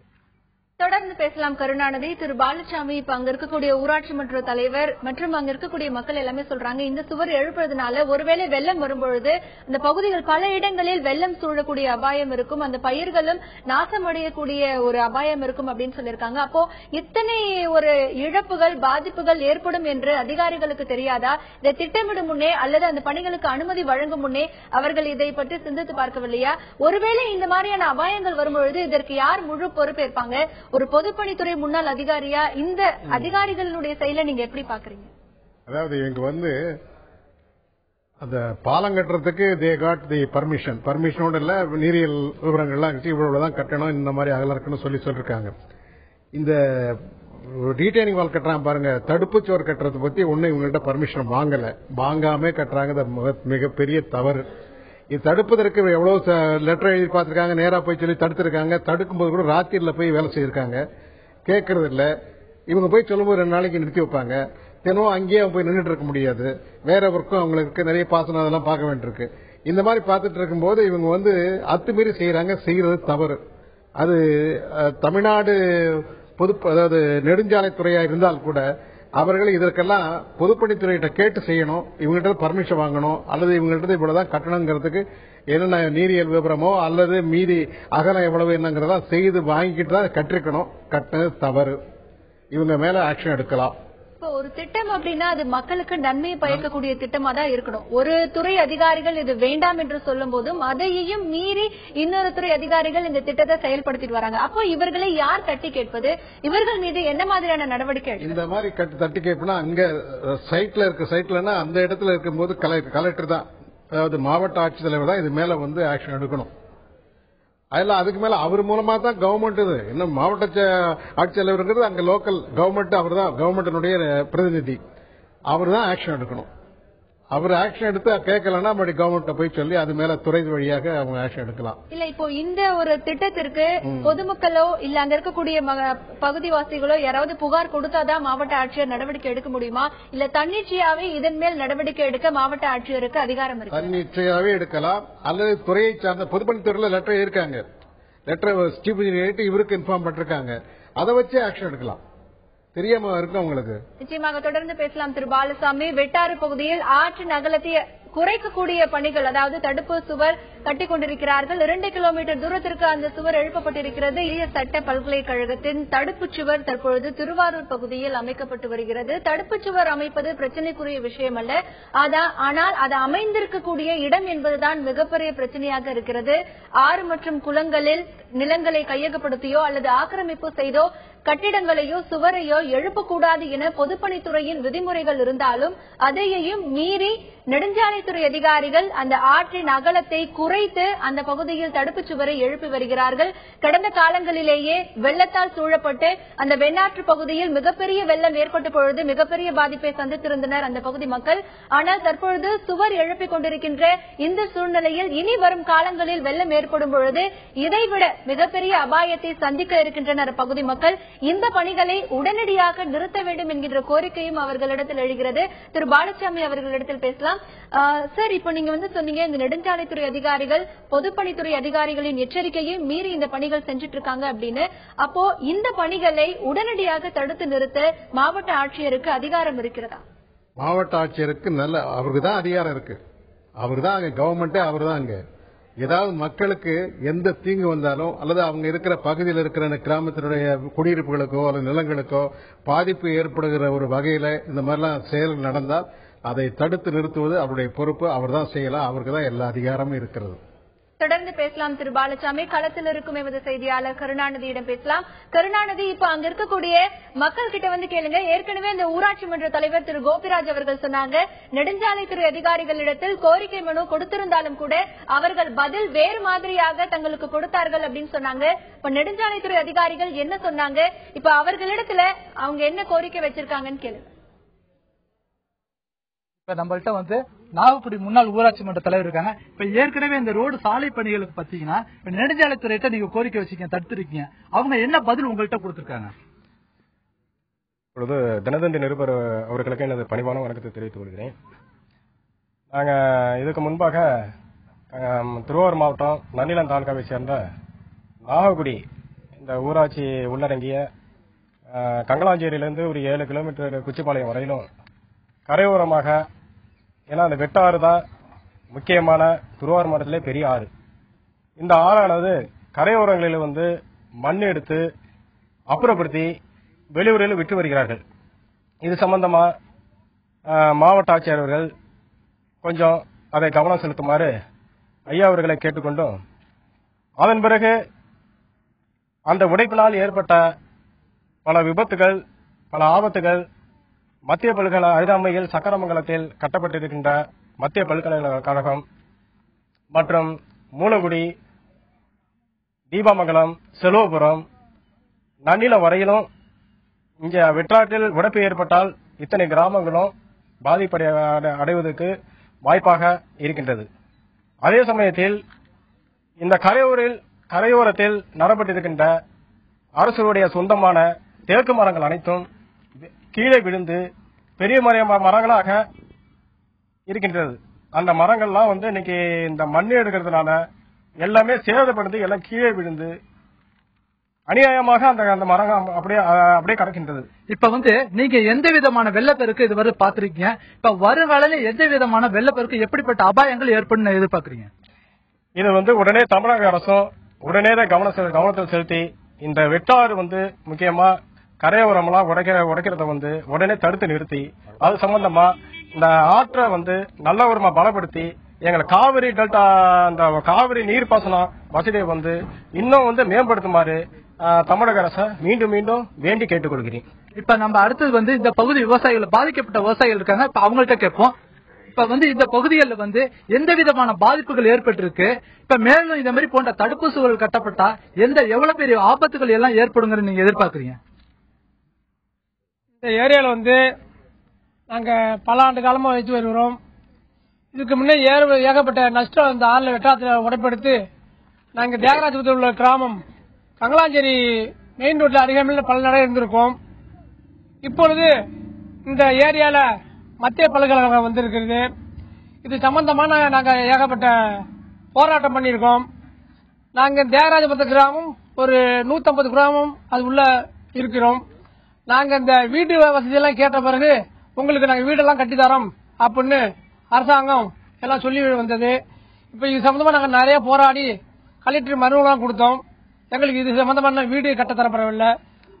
தொடர்ந்து பேசலாம் கருணாநிதி. திரு பாலசாமி, இப்ப அங்க இருக்கக்கூடிய ஊராட்சி மன்ற தலைவர் மற்றும் அங்க இருக்கக்கூடிய மக்கள் எல்லாமே சொல்றாங்க, இந்த சுவர் எழுப்புறதுனால ஒருவேளை வெள்ளம் வரும்பொழுது அந்த பகுதிகள் பல இடங்களில் வெள்ளம் சூழக்கூடிய அபாயம் இருக்கும், அந்த பயிர்களும் நாசமடையக்கூடிய ஒரு அபாயம் இருக்கும் அப்படின்னு சொல்லியிருக்காங்க. அப்போ இத்தனை ஒரு இழப்புகள், பாதிப்புகள் ஏற்படும் என்று அதிகாரிகளுக்கு தெரியாதா? இதை திட்டமிடும் முன்னே அல்லது அந்த பணிகளுக்கு அனுமதி வழங்கும் முன்னே அவர்கள் இதை பற்றி சிந்தித்து பார்க்கவில்லையா? ஒருவேளை இந்த மாதிரியான அபாயங்கள் வரும்பொழுது இதற்கு யார் முழு பொறுப்பேற்பாங்க? ஒரு பொதுப்பணித்துறை முன்னாள் அதிகாரியா இந்த அதிகாரிகளுடைய செயலை நீங்க எப்படி பாக்குறீங்க? அதாவது இவங்க அந்த பாலம் கட்டுறதுக்கு தே காட் தி பர்மிஷனோட இல்ல, நீரியல் விவரங்கள்லாம் இவ்வளவுதான் கட்டணும், இந்த மாதிரி அகல இருக்குன்னு சொல்லிருக்காங்க. இந்த ரீடைனிங் வால் கட்டுறாங்க பாருங்க, தடுப்பு சுவர் கட்டுறதை பத்தி ஒன்னும் இவங்கள்ட்ட பர்மிஷன் வாங்காம கட்டுறாங்க. மிகப்பெரிய தவறு. இது தடுப்பதற்கு எவ்வளவு லெட்டர் எழுதி பார்த்திருக்காங்க, நேரா போய் சொல்லி தடுத்திருக்காங்க. தடுக்கும் போது கூட ராத்திரில போய் வேலை செய்திருக்காங்க, கேட்கறது இல்ல. இவங்க போய் சொல்லும்போது 2 நாளைக்கு நிறுத்தி வைப்பாங்க. தினமும் அங்கேயே போய் நின்றுட்டு இருக்க முடியாது, வேற ஒர்க்கும் அவங்களுக்கு நிறைய பாசனம் அதெல்லாம் பார்க்க வேண்டியிருக்கு. இந்த மாதிரி பார்த்துட்டு இருக்கும்போது இவங்க அத்துமீறி செய்யறது தவறு. அது தமிழ்நாடு அதாவது நெடுஞ்சாலைத்துறையா இருந்தால் கூட அவர்கள் இதற்கெல்லாம் பொதுப்பணித்துறையிட்ட கேட்டு செய்யணும். இவங்ககிட்ட பர்மிஷன் வாங்கணும், அல்லது இவங்ககிட்ட இவ்வளவுதான் கட்டணங்கிறதுக்கு என்னென்ன நீரியல் விவரமோ அல்லது மீதி அகலம் எவ்வளவு என்னங்கிறதா செய்து வாங்கிக்கிட்டு தான் கட்டிருக்கணும். கட்டினது தவறு. இவங்க மேல ஆக்ஷன் எடுக்கலாம். இப்போ ஒரு திட்டம் அப்படின்னா அது மக்களுக்கு நன்மையை பயக்கக்கூடிய திட்டமா தான் இருக்கணும். ஒரு துறை அதிகாரிகள் இது வேண்டாம் என்று சொல்லும் போதும் அதையும் மீறி இன்னொரு துறை அதிகாரிகள் இந்த திட்டத்தை செயல்படுத்திட்டு வராங்க. அப்போ இவர்களை யார் தட்டி கேட்பது? இவர்கள் மீது என்ன மாதிரியான நடவடிக்கை? இந்த மாதிரி தட்டி கேட்பா அங்க சைட்லன்னா அந்த இடத்துல இருக்கும்போது கலெக்டர் தான், அதாவது மாவட்ட ஆட்சித்தலைவர் தான் இது மேல ஆக்ஷன் எடுக்கணும். அதெல்லாம் அதுக்கு மேல அவர் மூலமா தான் கவர்மெண்ட் இன்னும் மாவட்ட ஆட்சித்தலைவருங்கிறது அங்க லோக்கல் கவர்மெண்ட், அவர் தான் கவர்மெண்டினுடைய பிரதிநிதி, அவர் தான் ஆக்ஷன் எடுக்கணும். அவர் ஆக்ஷன் எடுத்து கேட்கலன்னா மறுபடி கவர்மெண்ட் போய் சொல்லி அது மேல துறை வழியாக அவங்க ஆக்ஷன் எடுக்கலாம். இல்ல இப்போ இந்த ஒரு திட்டத்திற்கு பொதுமக்களோ இல்ல அங்க இருக்கக்கூடிய பகுதிவாசிகளோ யாராவது புகார் கொடுத்தாதான் மாவட்ட ஆட்சியர் நடவடிக்கை எடுக்க முடியுமா? இல்ல தன்னிச்சையாவே இதன் மேல் நடவடிக்கை எடுக்க மாவட்ட ஆட்சியருக்கு அதிகாரம் இருக்கு? தன்னிச்சையாவே எடுக்கலாம், அல்லது துறையை சார்ந்த பொதுப்பணித்துறையில லெட்டர் இருக்காங்க, லெட்டர் சீஃப் இன்ஜினியர் இவருக்கு இன்ஃபார்ம் பண்ணிருக்காங்க, அதை வச்சு ஆக்ஷன் எடுக்கலாம். தெரியாம இருக்கு உங்களுக்கு. நிச்சயமாக தொடர்ந்து பேசலாம். திரு பாலசாமி, வெட்டாறு பகுதியில் ஆற்றின் அகலத்தை குறைக்கக்கூடிய பணிகள், அதாவது தடுப்பு சுவர் கட்டி கொண்டிருக்கிறார்கள். 2 கிலோமீட்டர் தூரத்திற்கு அந்த சுவர் எழுப்பப்பட்டிருக்கிறது. இந்திய சட்ட பல்கலைக்கழகத்தின் தடுப்பு சுவர் தற்பொழுது திருவாரூர் பகுதியில் அமைக்கப்பட்டு வருகிறது. தடுப்பு சுவர் அமைப்பது பிரச்சனைக்குரிய விஷயம் அல்ல, ஆனால் அது அமைந்திருக்கக்கூடிய இடம் என்பதுதான் மிகப்பெரிய பிரச்சனையாக இருக்கிறது. ஆறு மற்றும் குளங்களில் நிலங்களை கையகப்படுத்தியோ அல்லது ஆக்கிரமிப்பு செய்தோ கட்டிடங்களையோ சுவரையோ எழுப்பக்கூடாது என பொதுப்பணித்துறையின் விதிமுறைகள் இருந்தாலும் அதையும் மீறி நெடுஞ்சாலைத்துறை அதிகாரிகள் அந்த ஆற்றின் அகலத்தை குறைத்து அந்த பகுதியில் தடுப்பு சுவரை எழுப்பி வருகிறார்கள். கடந்த காலங்களிலேயே வெள்ளத்தால் சூழப்பட்டு அந்த வெண்ணாற்று பகுதியில் மிகப்பெரிய வெள்ளம் ஏற்பட்ட பொழுது மிகப்பெரிய பாதிப்பை சந்தித்திருந்தனர் அந்த பகுதி மக்கள். ஆனால் தற்பொழுது சுவர் எழுப்பிக் கொண்டிருக்கின்ற இந்த சூழ்நிலையில் இனி வரும் காலங்களில் வெள்ளம் ஏற்படும் பொழுது இதைவிட மிகப்பெரிய அபாயத்தை சந்திக்க இருக்கின்றனர் பகுதி மக்கள். இந்த பணிகளை உடனடியாக நிறுத்த வேண்டும் என்கின்ற கோரிக்கையும் அவர்களிடத்தில் எழுகிறது. திரு பாலசாமி அவர்களிடத்தில் பேசலாம். சார், இப்ப நீங்க சொன்னீங்க இந்த நெடுஞ்சாலைத்துறை அதிகாரிகள் பொதுப்பணித்துறை அதிகாரிகளின் எச்சரிக்கையை மீறி இந்த பணிகள் செஞ்சிட்டு இருக்காங்க அப்படின்னு. அப்போ இந்த பணிகளை உடனடியாக தடுத்து நிறுத்த மாவட்ட ஆட்சியருக்கு அதிகாரம் இருக்கிறதா? மாவட்ட ஆட்சியருக்கு அவருக்கு தான் அதிகாரம் இருக்கு. அவரு தான் அங்க கவர்மெண்டே, அவரு தான் அங்க. ஏதாவது மக்களுக்கு எந்த தீங்கு வந்தாலும் அல்லது அவங்க இருக்கிற பகுதியில் இருக்கிற அந்த கிராமத்தினுடைய குடியிருப்புகளுக்கோ அல்லது நிலங்களுக்கோ பாதிப்பு ஏற்படுகிற ஒரு வகையில இந்த மாதிரிலாம் செயல் நடந்தால் அதை தடுத்து நிறுத்துவது அவருடைய பொறுப்பு. அவர் தான் செய்யலாம். அவருக்கு தான் எல்லா அதிகாரமும் இருக்கிறது. தொடர்ந்து பேசலாம் திரு பாலசாமி. களத்தில் இருக்கும் எமது செய்தியாளர் கருணாநிதியிடம் பேசலாம். கருணாநிதி, இப்ப அங்க இருக்கக்கூடிய மக்கள் கிட்ட கேளுங்க. ஏற்கனவே இந்த ஊராட்சி மன்ற தலைவர் திரு கோபிராஜ் அவர்கள் சொன்னாங்க, நெடுஞ்சாலைத்துறை அதிகாரிகளிடத்தில் கோரிக்கை மனு கொடுத்திருந்தாலும் கூட அவர்கள் பதில் வேறு மாதிரியாக தங்களுக்கு கொடுத்தார்கள் அப்படின்னு சொன்னாங்க. இப்ப நெடுஞ்சாலைத்துறை அதிகாரிகள் என்ன சொன்னாங்க, இப்ப அவர்களிடத்துல அவங்க என்ன கோரிக்கை வச்சிருக்காங்கன்னு கேளுங்க. இப்ப நம்மள்ட்ட நாகக்குடி முன்னாள் ஊராட்சி மன்ற தலைவர் இருக்காங்க. இப்ப ஏற்கனவே இந்த ரோடு சாலை பணிகளுக்கு பாத்தீங்கன்னா நெடுஞ்சாலைத்துறையிட்ட நீங்க கோரிக்கை வச்சிருக்கீங்க, தடுத்துருக்கீங்க. அவங்க என்ன பதில் உங்கள்கிட்ட கொடுத்திருக்காங்க? இப்பொழுது தினதந்தி நிருபர் அவர்களுக்கு எனது பணிவான வணக்கத்தை தெரிவித்துக் கொள்கிறேன். நாங்க இதுக்கு முன்பாக திருவாரூர் மாவட்டம் நன்னிலம் தாலுகாவை சேர்ந்த நாகக்குடி இந்த ஊராட்சி உள்ளடங்கிய கங்கலாஞ்சேரியிலிருந்து ஒரு 7 கிலோமீட்டர் குச்சிப்பாளையம் வரையிலும் கரையோரமாக, ஏன்னா அந்த வெட்டாறு தான் முக்கியமான திருவாரூர் மாவட்டத்திலே பெரிய ஆறு. இந்த ஆறானது கரையோரங்களில் மண் எடுத்து அப்புறப்படுத்தி வெளியூரில் விட்டு வருகிறார்கள். இது சம்பந்தமா மாவட்ட ஆட்சியர் அவர்கள் கொஞ்சம் அதை கவனம் செலுத்துமாறு ஐயா அவர்களை கேட்டுக்கொண்டும், அதன் பிறகு அந்த உடைப்பினால் ஏற்பட்ட பல விபத்துகள், பல ஆபத்துகள் மத்திய பல்கலை அருகாமையில் சக்கரமங்கலத்தில் கட்டப்பட்டிருக்கின்ற மத்திய பல்கலைக்கழகம் மற்றும் மூலகுடி, தீபாமங்கலம், செலவபுரம், நன்னிலம் வரையிலும் இங்க வெற்றாற்றில் உடைப்பு ஏற்பட்டால் இத்தனை கிராமங்களும் பாதிப்படைவதற்கு வாய்ப்பாக இருக்கின்றது. அதே சமயத்தில் இந்த கரையோரத்தில் நடப்பட்டிருக்கின்ற அரசுடைய சொந்தமான தேக்கு மரங்கள் அனைத்தும் கீழே விழுந்து பெரிய மரங்களாக இருக்கின்றது. அந்த மரங்கள்லாம் இன்னைக்கு இந்த மண் எடுக்கிறதுனால எல்லாமே சேதப்படுத்தி எல்லாம் கீழே விழுந்து அநியாயமாக அந்த மரம் அப்படியே கிடக்கின்றது. இப்ப நீங்க எந்த விதமான வெள்ளப்பெருக்கு இதுவரை பாத்திருக்கீங்க? இப்ப வருங்கால எந்த விதமான வெள்ளப்பெருக்கு, எப்படிப்பட்ட அபாயங்கள் ஏற்படும் எதிர்பார்க்கறீங்க? இது உடனே தமிழக அரசும் உடனே கவனத்தில் செலுத்தி இந்த வெட்டாறு முக்கியமா கரையோரமெல்லாம் உடைக்கிறத உடனே தடுத்து நிறுத்தி அது சம்பந்தமா இந்த ஆற்றை நல்ல ஒரு பலப்படுத்தி எங்களை காவிரி டெல்டா அந்த காவிரி நீர்ப்பாசன வசதியை இன்னும் மேம்படுத்துமாறு தமிழக அரசை மீண்டும் மீண்டும் வேண்டி கேட்டுக்கொள்கிறேன். இப்ப நம்ம அடுத்தது இந்த பகுதி விவசாயிகள், பாதிக்கப்பட்ட விவசாயிகள் இருக்காங்க. இப்ப அவங்கள்ட்ட கேட்போம். இப்ப இந்த பகுதிகளில் எந்த விதமான பாதிப்புகள் ஏற்பட்டிருக்கு? இப்ப மேலும் இந்த மாதிரி போன்ற தடுப்பு சுவர்கள் கட்டப்பட்டா எவ்வளவு பெரிய ஆபத்துகள் எல்லாம் ஏற்படுங்க நீங்க எதிர்பார்க்கறீங்க? இந்த ஏரியால நாங்க பல ஆண்டு காலமா வச்சு வருகிறோம். இதுக்கு முன்னே ஏகப்பட்ட நஷ்டம் இந்த ஆறுல வெட்டாத்துல உடைப்படுத்தி நாங்க தியாகராஜபுரத்தில் உள்ள கிராமம் கங்கலாஞ்சேரி மெயின் ரோட்ல அருகாமையில் பல நடை இருந்திருக்கோம். இப்பொழுது இந்த ஏரியால மத்திய பல்கலைக்கழகம் வந்திருக்கிறது. இது சம்பந்தமான நாங்க ஏகப்பட்ட போராட்டம் பண்ணியிருக்கோம். நாங்க தியாகராஜபுரத்து கிராமம் ஒரு 150 கிராமம் அது உள்ள இருக்கிறோம். நாங்க இந்த வீட்டு வசதி எல்லாம் கேட்ட பிறகு உங்களுக்கு நாங்க வீடெல்லாம் கட்டித்தரோம் அப்படின்னு அரசாங்கம் எல்லாம் சொல்லி வந்தது. இப்ப இது சம்பந்தமா நாங்க நிறைய போராடி கலெக்டர் மனுவெல்லாம் கொடுத்தோம். எங்களுக்கு இது சம்பந்தமான வீடு கட்ட தரப்படவில்லை.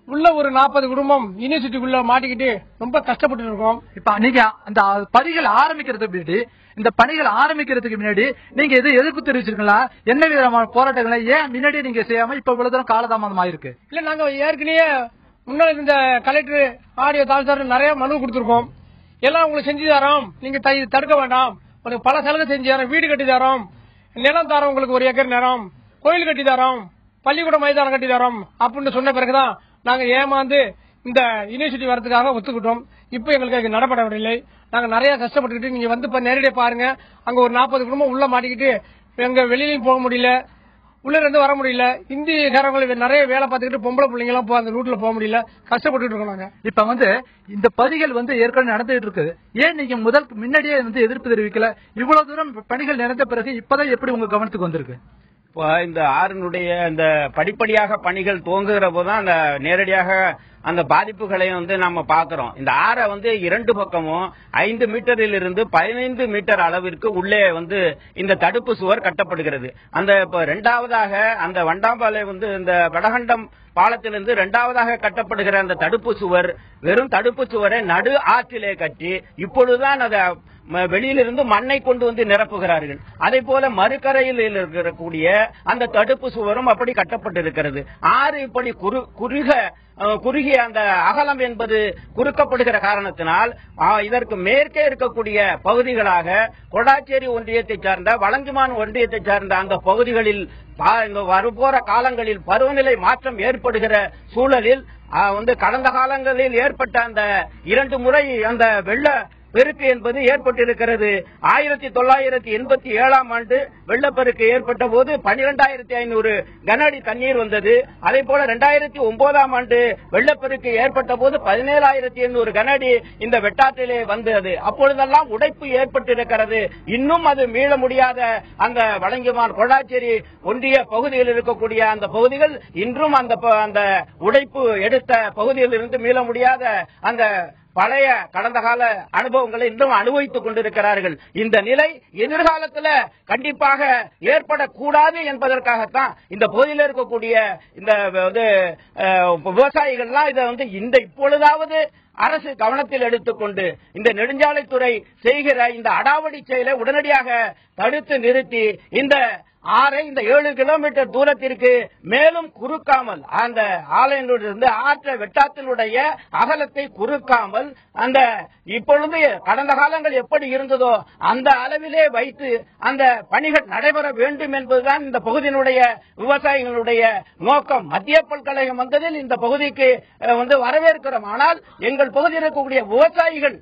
உள்ள ஒரு 40 குடும்பம் யூனிவர்சிட்டிக்குள்ள மாட்டிக்கிட்டு ரொம்ப கஷ்டப்பட்டு இருக்கோம். இப்ப நீங்க அந்த பணிகள் ஆரம்பிக்கிறதுக்கு முன்னாடி, இந்த பணிகள் ஆரம்பிக்கிறதுக்கு முன்னாடி நீங்க எது எதிர்ப்பு தெரிவிச்சிருக்கீங்களா? என்ன விதமான போராட்டங்களை ஏன் முன்னாடி நீங்க செய்யாம இப்ப இவ்வளவு தூரம் காலதாமதம் ஆயிருக்கு? இல்ல, நாங்க ஏற்கனவே முன்னாடி இந்த கலெக்டர் ஆடியோ தாழ்சார் நிறைய மனு கொடுத்திருக்கோம். எல்லாம் உங்களுக்கு செஞ்சு தரோம், நீங்க தடுக்க வேண்டாம், உங்களுக்கு பல சலுகை செஞ்சு தரோம், வீடு கட்டி தரோம், நிலம் தரோம், உங்களுக்கு 1 ஏக்கர் நிலம், கோயில் கட்டி தரோம், பள்ளிக்கூட மைதானம் கட்டி தரோம் அப்படின்னு சொன்ன பிறகுதான் நாங்க ஏமாந்து இந்த யூனிவர்சிட்டி வரதுக்காக ஒத்துக்கிட்டோம். இப்ப எங்களுக்கு நடப்படவில்லை. நாங்க நிறைய கஷ்டப்பட்டுக்கிட்டு நீங்க வந்து நேரடியா பாருங்க. அங்க ஒரு 40 குடும்பம் உள்ள மாட்டிக்கிட்டு எங்க வெளியிலையும் போக முடியல, உள்ள இருந்து வர முடியல. இந்தியக்காரங்க நிறைய வேலை பார்த்துக்கிட்டு பொம்பளை பிள்ளைங்க எல்லாம் அந்த ரூட்ல போக முடியல, கஷ்டப்பட்டு இருக்கோம். நாங்க இப்ப இந்த பணிகள் ஏற்கனவே நடந்துட்டு இருக்குது. ஏன் நீங்க முன்னாடியே எதிர்ப்பு தெரிவிக்கல? இவ்வளவு தூரம் பணிகள் நடந்த பிறகு இப்பதான் எப்படி உங்க கவனத்துக்கு வந்திருக்கு? இப்போ இந்த ஆறினுடைய இந்த படிப்படியாக பணிகள் துவங்குகிற போதுதான் அந்த நேரடியாக அந்த பாதிப்புகளையும் நம்ம பாக்குறோம். இந்த ஆறை 2 பக்கமும் 5 மீட்டரில் இருந்து 15 மீட்டர் அளவிற்கு உள்ளே இந்த தடுப்பு சுவர் கட்டப்படுகிறது. அந்த இப்ப 2வதாக அந்த வண்டாம்பாலை இந்த வடகண்டம் பாலத்திலிருந்து 2வதாக கட்டப்படுகிற அந்த தடுப்பு சுவர் வெறும் தடுப்பு சுவரை நடு ஆற்றிலே கட்டி இப்பொழுதுதான் அதை வெளியிலிருந்து மண்ணை கொண்டு நிரப்புகிறார்கள். அதே போல மறுக்கரையில் இருக்கக்கூடிய அந்த தடுப்பு சுவரும் அப்படி கட்டப்பட்டிருக்கிறது. ஆறு இப்படி குறுகிய அந்த அகலம் என்பது குறுக்கப்படுகிற காரணத்தினால் இதற்கு மேற்கே இருக்கக்கூடிய பகுதிகளாக கொடாச்சேரி ஒன்றியத்தை சார்ந்த வலஞ்சிமான் ஒன்றியத்தை சார்ந்த அந்த பகுதிகளில் வரப்போற காலங்களில் பருவநிலை மாற்றம் ஏற்படுகிற சூழலில் கடந்த காலங்களில் ஏற்பட்ட அந்த 2 முறை அந்த வெள்ள பெருக்கு என்பது ஏற்பட்டிருக்கிறது. 1987ஆம் ஆண்டு வெள்ளப்பெருக்கு ஏற்பட்ட போது 12,500 கன அடி தண்ணீர் வந்தது. அதே போல 2009ஆம் ஆண்டு வெள்ளப்பெருக்கு ஏற்பட்ட போது 17,800 கன அடி இந்த வெட்டாற்றிலே வந்தது. அப்பொழுதெல்லாம் உடைப்பு ஏற்பட்டிருக்கிறது. இன்னும் அது மீள முடியாத அந்த வலஞ்சிமான் கொடாச்சேரி ஒன்றிய பகுதியில் இருக்கக்கூடிய அந்த பகுதிகள் இன்றும் அந்த உடைப்பு எடுத்த பகுதியில் இருந்து மீள முடியாத அந்த பழைய கடந்த கால அனுபவங்களை இன்னும் அனுபவித்துக் கொண்டிருக்கிறார்கள். இந்த நிலை எதிர்காலத்தில் கண்டிப்பாக ஏற்படக்கூடாது என்பதற்காகத்தான் இந்த பகுதியில் இருக்கக்கூடிய இந்த விவசாயிகள்லாம் இதை இப்பொழுதாவது அரசு கவனத்தில் எடுத்துக்கொண்டு இந்த நெடுஞ்சாலைத்துறை செய்கிற இந்த அடாவடி செயலை உடனடியாக தடுத்து நிறுத்தி இந்த ஆறை இந்த 7 கிலோமீட்டர் தூரத்திற்கு மேலும் குறுக்காமல் அந்த ஆலையிலிருந்து ஆற்ற வெட்டாத்தினுடைய அகலத்தை குறுக்காமல் அந்த இப்பொழுது கடந்த காலங்கள் எப்படி இருந்ததோ அந்த அளவிலே வைத்து அந்த பணிகள் நடைபெற வேண்டும் என்பதுதான் இந்த பகுதியினுடைய விவசாயிகளுடைய நோக்கம். மத்திய பல்கலைக்கழகம் வந்ததில் இந்த பகுதிக்கு வரவேற்கிறோம். ஆனால் எங்கள் பகுதியில் இருக்கக்கூடிய விவசாயிகள்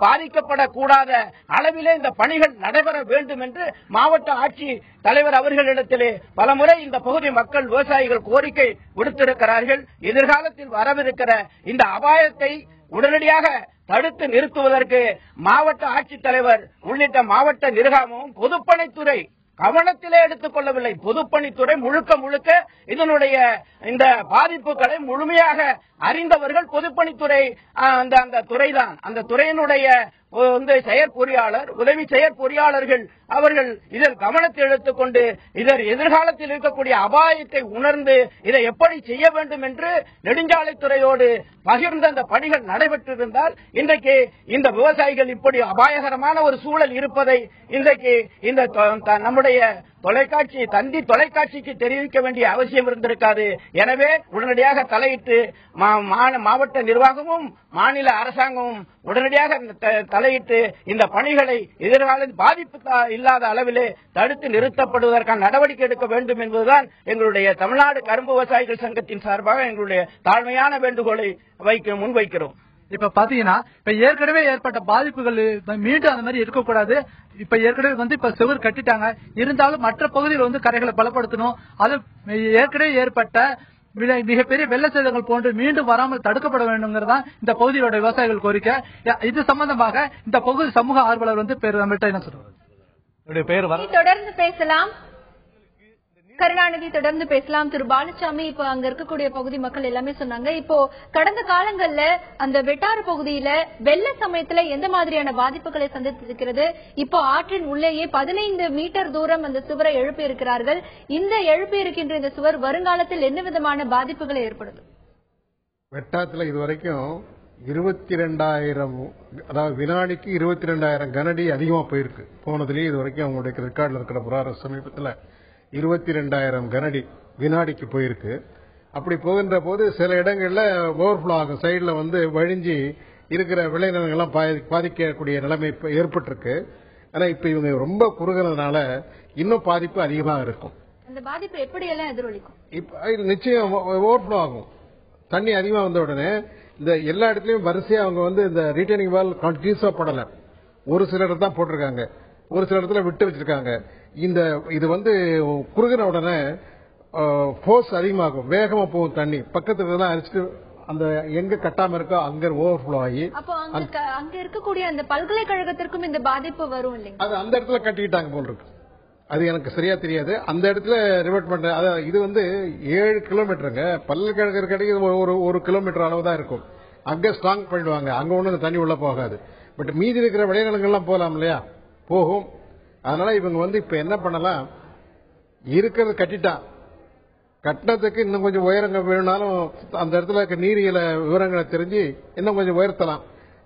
பாதிக்கப்படக்கூடாத அளவிலே இந்த பணிகள் நடைபெற வேண்டும் என்று மாவட்ட ஆட்சி தலைவர் அவர்களிடத்திலே பலமுறை இந்த பகுதி மக்கள் விவசாயிகள் கோரிக்கை விடுத்திருக்கிறார்கள். எதிர்காலத்தில் வரவிருக்கிற இந்த அபாயத்தை உடனடியாக தடுத்து நிறுத்துவதற்கு மாவட்ட ஆட்சித்தலைவர் உள்ளிட்ட மாவட்ட நிர்வாகமும் பொதுப்பணித்துறை கவனத்திலே எடுத்துக் கொள்ளவில்லை. பொதுப்பணித்துறை முழுக்க இதனுடைய இந்த பாதிப்புகளை முழுமையாக அறிந்தவர்கள் பொதுப்பணித்துறை அந்த துறைதான். அந்த துறையினுடைய செயற்பொறியாளர், உதவி செயற்பொறியாளர்கள் அவர்கள் இதில் கவனத்தை எடுத்துக்கொண்டு இதர் எதிர்காலத்தில் இருக்கக்கூடிய அபாயத்தை உணர்ந்து இதை எப்படி செய்ய வேண்டும் என்று நெடுஞ்சாலைத்துறையோடு பகிர்ந்த அந்த பணிகள் நடைபெற்றிருந்தால் இன்றைக்கு இந்த விவசாயிகள் இப்படி அபாயகரமான ஒரு சூழல் இருப்பதை இன்றைக்கு இந்த நம்முடைய தந்தி தொலைக்காட்சிக்கு தெரிவிக்க வேண்டிய அவசியம் இருந்திருக்காது. எனவே உடனடியாக தலையிட்டு மாவட்ட நிர்வாகமும் மாநில அரசாங்கமும் உடனடியாக தலையிட்டு இந்த பணிகளை எதிர்காலத்தில் பாதிப்பு இல்லாத அளவிலே தடுத்து நிறுத்தப்படுவதற்கான நடவடிக்கை எடுக்க வேண்டும் என்பதுதான் எங்களுடைய தமிழ்நாடு கரும்பு விவசாயிகள் சங்கத்தின் சார்பாக எங்களுடைய தாழ்மையான வேண்டுகோளை முன்வைக்கிறோம். இப்ப பாத்தீங்கன்னா இப்ப ஏற்கனவே ஏற்பட்ட பாதிப்புகள் மீண்டும் அந்த மாதிரி இருக்கக்கூடாது. இப்ப ஏற்கனவே இப்ப சுவர் கட்டிட்டாங்க. இருந்தாலும் மற்ற பகுதியில் கரைகளை பலப்படுத்தணும். அது ஏற்கனவே ஏற்பட்ட மிகப்பெரிய வெள்ள சேதங்கள் போன்று மீண்டும் வராமல் தடுக்கப்பட வேண்டும்ங்கிறதான் இந்த பகுதியோட விவசாயிகள் கோரிக்கை. இது சம்பந்தமாக இந்த பகுதி சமூக ஆர்வலர் பேர் நம்மகிட்ட என்ன சொல்றாரு? தொடர்ந்து பேசலாம். கருணாநிதி தொடர்ந்து பேசலாம். திரு பாலசாமி, இப்ப அங்க இருக்கக்கூடிய பகுதி மக்கள் எல்லாமே சொன்னாங்க, இப்போ கடந்த காலங்கள்ல அந்த வெட்டாறு பகுதியில வெள்ள சமயத்துல எந்த மாதிரியான பாதிப்புகளை சந்தித்திருக்கிறது? இப்போ ஆற்றின் உள்ளேயே 15 மீட்டர் தூரம் அந்த சுவரை எழுப்பி இருக்கிறார்கள். இந்த எழுப்பி இருக்கின்ற இந்த சுவர் வருங்காலத்தில் என்ன விதமான பாதிப்புகளை ஏற்படுத்தும்? வெட்டாத்துல இதுவரைக்கும் 22,000, அதாவது வினாடிக்கு 22,000 கனஅடி அதிகமா போயிருக்கு. போனதுலயே இது வரைக்கும் அவங்களுடைய ரெக்கார்ட்ல இருக்கிற புரார சமீபத்தில் 22,000 கனஅடி வினாடிக்கு போயிருக்கு. அப்படி போகின்ற போது சில இடங்கள்ல ஓவர்ஃப்ளோ ஆகும், சைடுல வழிஞ்சி இருக்கிற விளைநிலங்கள்லாம் பாதிக்கக்கூடிய நிலைமை ஏற்பட்டிருக்கு. ஆனா இப்ப இவங்க ரொம்ப குறுகிறதுனால இன்னும் பாதிப்பு அதிகமாக இருக்கும். அந்த பாதிப்பு எப்படி எல்லாம் எதிரொலிக்கும்? இப்ப நிச்சயம் ஓவர்ஃப்ளோ ஆகும். தண்ணி அதிகமா வந்த உடனே இந்த எல்லா இடத்துலயும் வரிசையா அவங்க இந்த ரீட்டைனிங் வால் கண்டினியூஸா போடல, ஒரு சில இடத்துல தான் போட்டிருக்காங்க, ஒரு சில இடத்துல விட்டு வச்சிருக்காங்க. இது குறுகின உடனே போர்ஸ் அதிகமாகும், வேகமா போகும் தண்ணி, பக்கத்துல தான் அரிச்சிட்டு அந்த எங்க கட்டாம இருக்கோ அங்க ஓவர்ஃப்ளோ ஆகி. அப்போ அங்க இருக்கக்கூடிய அந்த பல்கலைக்கழகத்திற்கும் இந்த பாதிப்பு வரும் இல்லைங்க? அது அந்த இடத்துல கட்டிக்கிட்டாங்க போல் இருக்கு, அது எனக்கு சரியா தெரியாது. அந்த இடத்துல ரிவர்ட் பண்ற இது 7 கிலோமீட்டருங்க, பல்கலைக்கழகம் கிடைக்கிறது 1 கிலோமீட்டர் அளவு தான் இருக்கும். அங்க ஸ்ட்ராங் பண்ணிடுவாங்க, அங்க ஒண்ணு தண்ணி உள்ள போகாது. பட் மீதி இருக்கிற விளைநிலங்கள்லாம் போலாம் இல்லையா, போகும். அதனால இவங்க இப்ப என்ன பண்ணலாம், இருக்கிறது கட்டினத்துக்கு இன்னும் கொஞ்சம் உயரங்க வேணும்னாலும் அந்த இடத்துல இருக்க நீரியல விவரங்களை தெரிஞ்சு இன்னும் கொஞ்சம் உயர்த்தலாம்.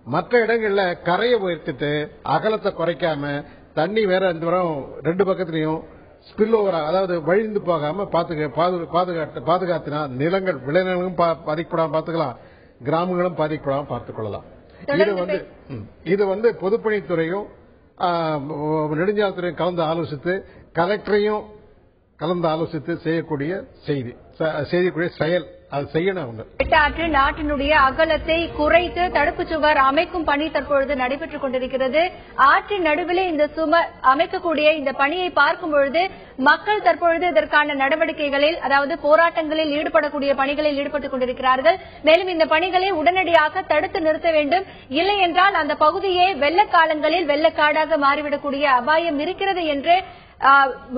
மற்ற இடங்கள்ல கரையை உயர்த்திட்டு அகலத்தை குறைக்காம தண்ணி வேற இந்த வரம் 2 பக்கத்திலையும் ஸ்பில் ஓவர், அதாவது வழிந்து போகாம பாதுகாத்தினா நிலங்கள் விளைநிலங்களும் பாதிக்கப்படாம பார்த்துக்கலாம், கிராமங்களும் பாதிக்கப்படாம பார்த்துக் கொள்ளலாம். இது பொதுப்பணித்துறையும் நெடுஞ்சாலைத்துறையும் கலந்து ஆலோசித்து, கலெக்டரையும் கலந்து ஆலோசித்து செய்யக்கூடிய செயல், அது செய்யணும் அவங்க. வெட்டாற்று நாட்டினுடைய அகலத்தை குறைத்து தடுப்பு சுவர் அமைக்கும் பணி தற்பொழுது நடைபெற்றுக் கொண்டிருக்கிறது. ஆற்றின் நடுவிலே இந்த சுவர் அமைக்கக்கூடிய இந்த பணியை பார்க்கும் பொழுது மக்கள் தற்பொழுது இதற்கான நடவடிக்கைகளில், அதாவது போராட்டங்களில் ஈடுபடக்கூடிய பணிகளில் ஈடுபட்டுக் கொண்டிருக்கிறார்கள். மேலும் இந்த பணிகளை உடனடியாக தடுத்து நிறுத்த வேண்டும், இல்லை என்றால் அந்த பகுதியே வெள்ளக்காலங்களில் வெள்ளக்காடாக மாறிவிடக்கூடிய அபாயம் இருக்கிறது என்று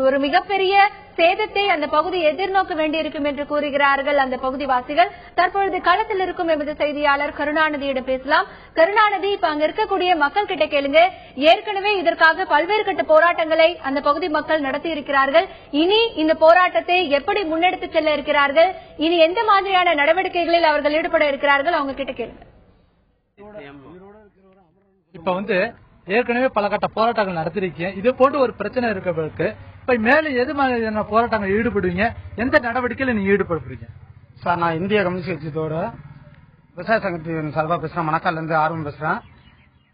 ஒரு மிகப்பெரிய சேதத்தை அந்த பகுதி எதிர்நோக்க வேண்டியிருக்கும் என்று கூறுகிறார்கள் அந்த பகுதிவாசிகள். தற்பொழுது களத்தில் இருக்கும் எமது செய்தியாளர் கருணாநிதியிடம் பேசலாம். கருணாநிதி, இப்ப அங்க இருக்கக்கூடிய மக்கள் கிட்ட கேளுங்க, ஏற்கனவே இதற்காக பல்வேறு கட்ட போராட்டங்களை அந்த பகுதி மக்கள் நடத்தி இருக்கிறார்கள். இனி இந்த போராட்டத்தை எப்படி முன்னெடுத்து செல்ல இருக்கிறார்கள், இனி எந்த மாதிரியான நடவடிக்கைகளில் அவர்கள் ஈடுபட இருக்கிறார்கள், அவங்க கிட்ட கேளுங்க. இப்ப ஏற்கனவே பல கட்ட போராட்டங்கள் நடத்திருக்கீங்க, இது போன்ற ஒரு பிரச்சனை இருக்கிறதுக்கு இப்ப மேலும் எது மாதிரியான போராட்டங்கள் ஈடுபடுவீங்க, எந்த நடவடிக்கையில நீங்க ஈடுபடுறீங்க? சார், நான் இந்திய கம்யூனிஸ்ட் கட்சியோட விவசாய சங்கத்தின் சார்பா பேசுறேன். மணக்கால்ல இருந்து ஆர்வம் பேசுறேன்.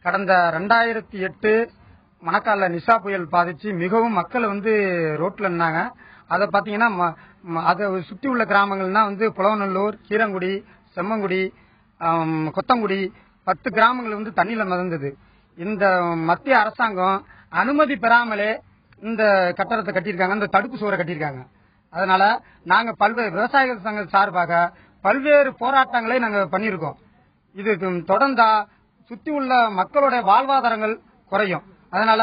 கடந்த 2008 மணக்கால்ல நிஷா புயல் பாதிச்சு மிகவும் மக்கள் ரோட்ல இருந்தாங்க. அதை பாத்தீங்கன்னா அதை சுற்றி உள்ள கிராமங்கள்னா புலவநல்லூர், கீரங்குடி, செம்மங்குடி, கொத்தங்குடி 10 கிராமங்கள் தண்ணியில மிதந்தது. இந்த மத்திய அரசாங்கம் அனுமதி பெறாமலே இந்த கட்டடத்தை கட்டியிருக்காங்க, இந்த தடுப்பு சுவரை கட்டியிருக்காங்க. அதனால நாங்க பல்வேறு விவசாய சங்க சார்பாக பல்வேறு போராட்டங்களை நாங்க பண்ணியிருக்கோம். இது தொடர்ந்தா சுத்தி உள்ள மக்களோட வாழ்வாதாரங்கள் குறையும். அதனால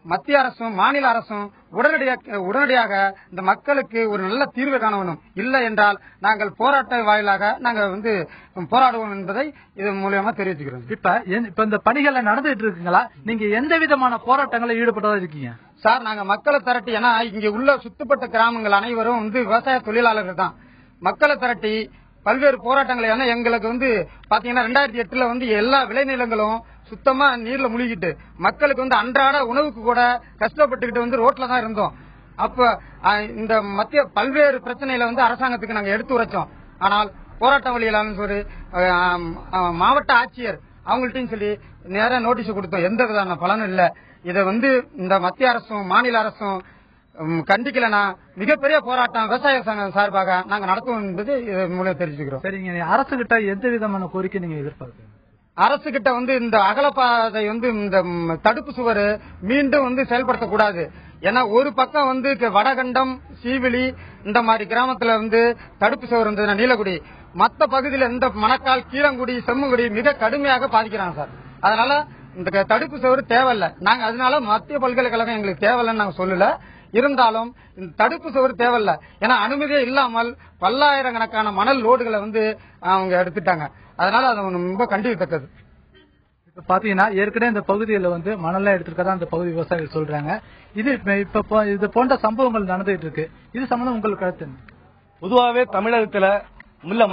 மத்திய அரசும் மாநில அரசும் உடனடியாக இந்த மக்களுக்கு ஒரு நல்ல தீர்வு காண வேண்டும். இல்லை என்றால் நாங்கள் போராட்ட வாயிலாக நாங்கள் போராடுவோம் என்பதை இது மூலமா தெரிவிச்சுக்கிறோம். இப்ப இந்த பணிகள் நடந்துட்டு இருக்குங்களா, நீங்க எந்த விதமான போராட்டங்களை ஈடுபட்டதா இருக்கீங்க? சார், நாங்க மக்களை திரட்டி, ஏன்னா இங்க உள்ள சுத்தப்பட்ட கிராமங்கள் அனைவரும் விவசாய தொழிலாளர்கள் தான். மக்களை திரட்டி பல்வேறு போராட்டங்கள், ஏன்னா எங்களுக்கு பாத்தீங்கன்னா 2008 எல்லா விளைநிலங்களும் சுத்தமா நீர்ல முழுகிட்டு மக்களுக்கு அன்றாட உணவுக்கு கூட கஷ்டப்பட்டுக்கிட்டு ரோட்ல தான் இருந்தோம். அப்ப இந்த மத்திய பல்வேறு பிரச்சனையில அரசாங்கத்துக்கு நாங்க எடுத்து உரைச்சோம். ஆனால் போராட்ட வழியிலான ஒரு மாவட்ட ஆட்சியர் அவங்கள்ட்டையும் சொல்லி நேரா நோட்டீஸ் கொடுத்தோம், எந்த விதமான பலனும் இல்ல. இதை இந்த மத்திய அரசும் மாநில அரசும் கண்டிக்கலனா மிகப்பெரிய போராட்டம் விவசாய சங்கம் சார்பாக நாங்க நடத்துவோம் என்பது மூலம் தெரிஞ்சுக்கிறோம். சரிங்க, அரசு கிட்ட எந்த விதமான கோரிக்கை நீங்க எதிர்பார்க்கறீங்க? அரசு கிட்ட இந்த அகலப்பாதை இந்த தடுப்பு சுவர் மீண்டும் செயல்படுத்தக்கூடாது. ஏன்னா ஒரு பக்கம் வடகண்டம், சீவிலி இந்த மாதிரி கிராமத்துல தடுப்பு சுவர் இருந்தது, நீலக்குடி, மற்ற பகுதியில இந்த மணக்கால், கீரங்குடி, செம்மங்குடி மிக கடுமையாக பாதிக்கிறாங்க சார். அதனால இந்த தடுப்பு சுவர் தேவையில்லை. நாங்க அதனால மத்திய பல்கலைக்கழகம் எங்களுக்கு தேவையில்லைன்னு நாங்க சொல்லல. இருந்தாலும் இந்த தடுப்பு சுவர் தேவையில்லை. ஏன்னா அனுமதியே இல்லாமல் பல்லாயிரக்கணக்கான மணல் லோடுகளை வந்து அவங்க எடுத்துட்டாங்க. அதனால அது ரொம்ப கண்டிக்கத்தக்கது. இப்ப பாத்தீங்கன்னா ஏற்கனவே இந்த பகுதியில வந்து மணல்லாம் எடுத்துருக்கதா அந்த பகுதி விவசாயிகள் சொல்றாங்க. இது போன்ற சம்பவங்கள் நடந்துட்டு இருக்கு. இது சம்பந்தம் உங்களுக்கு கருத்து என்ன? பொதுவாகவே தமிழகத்துல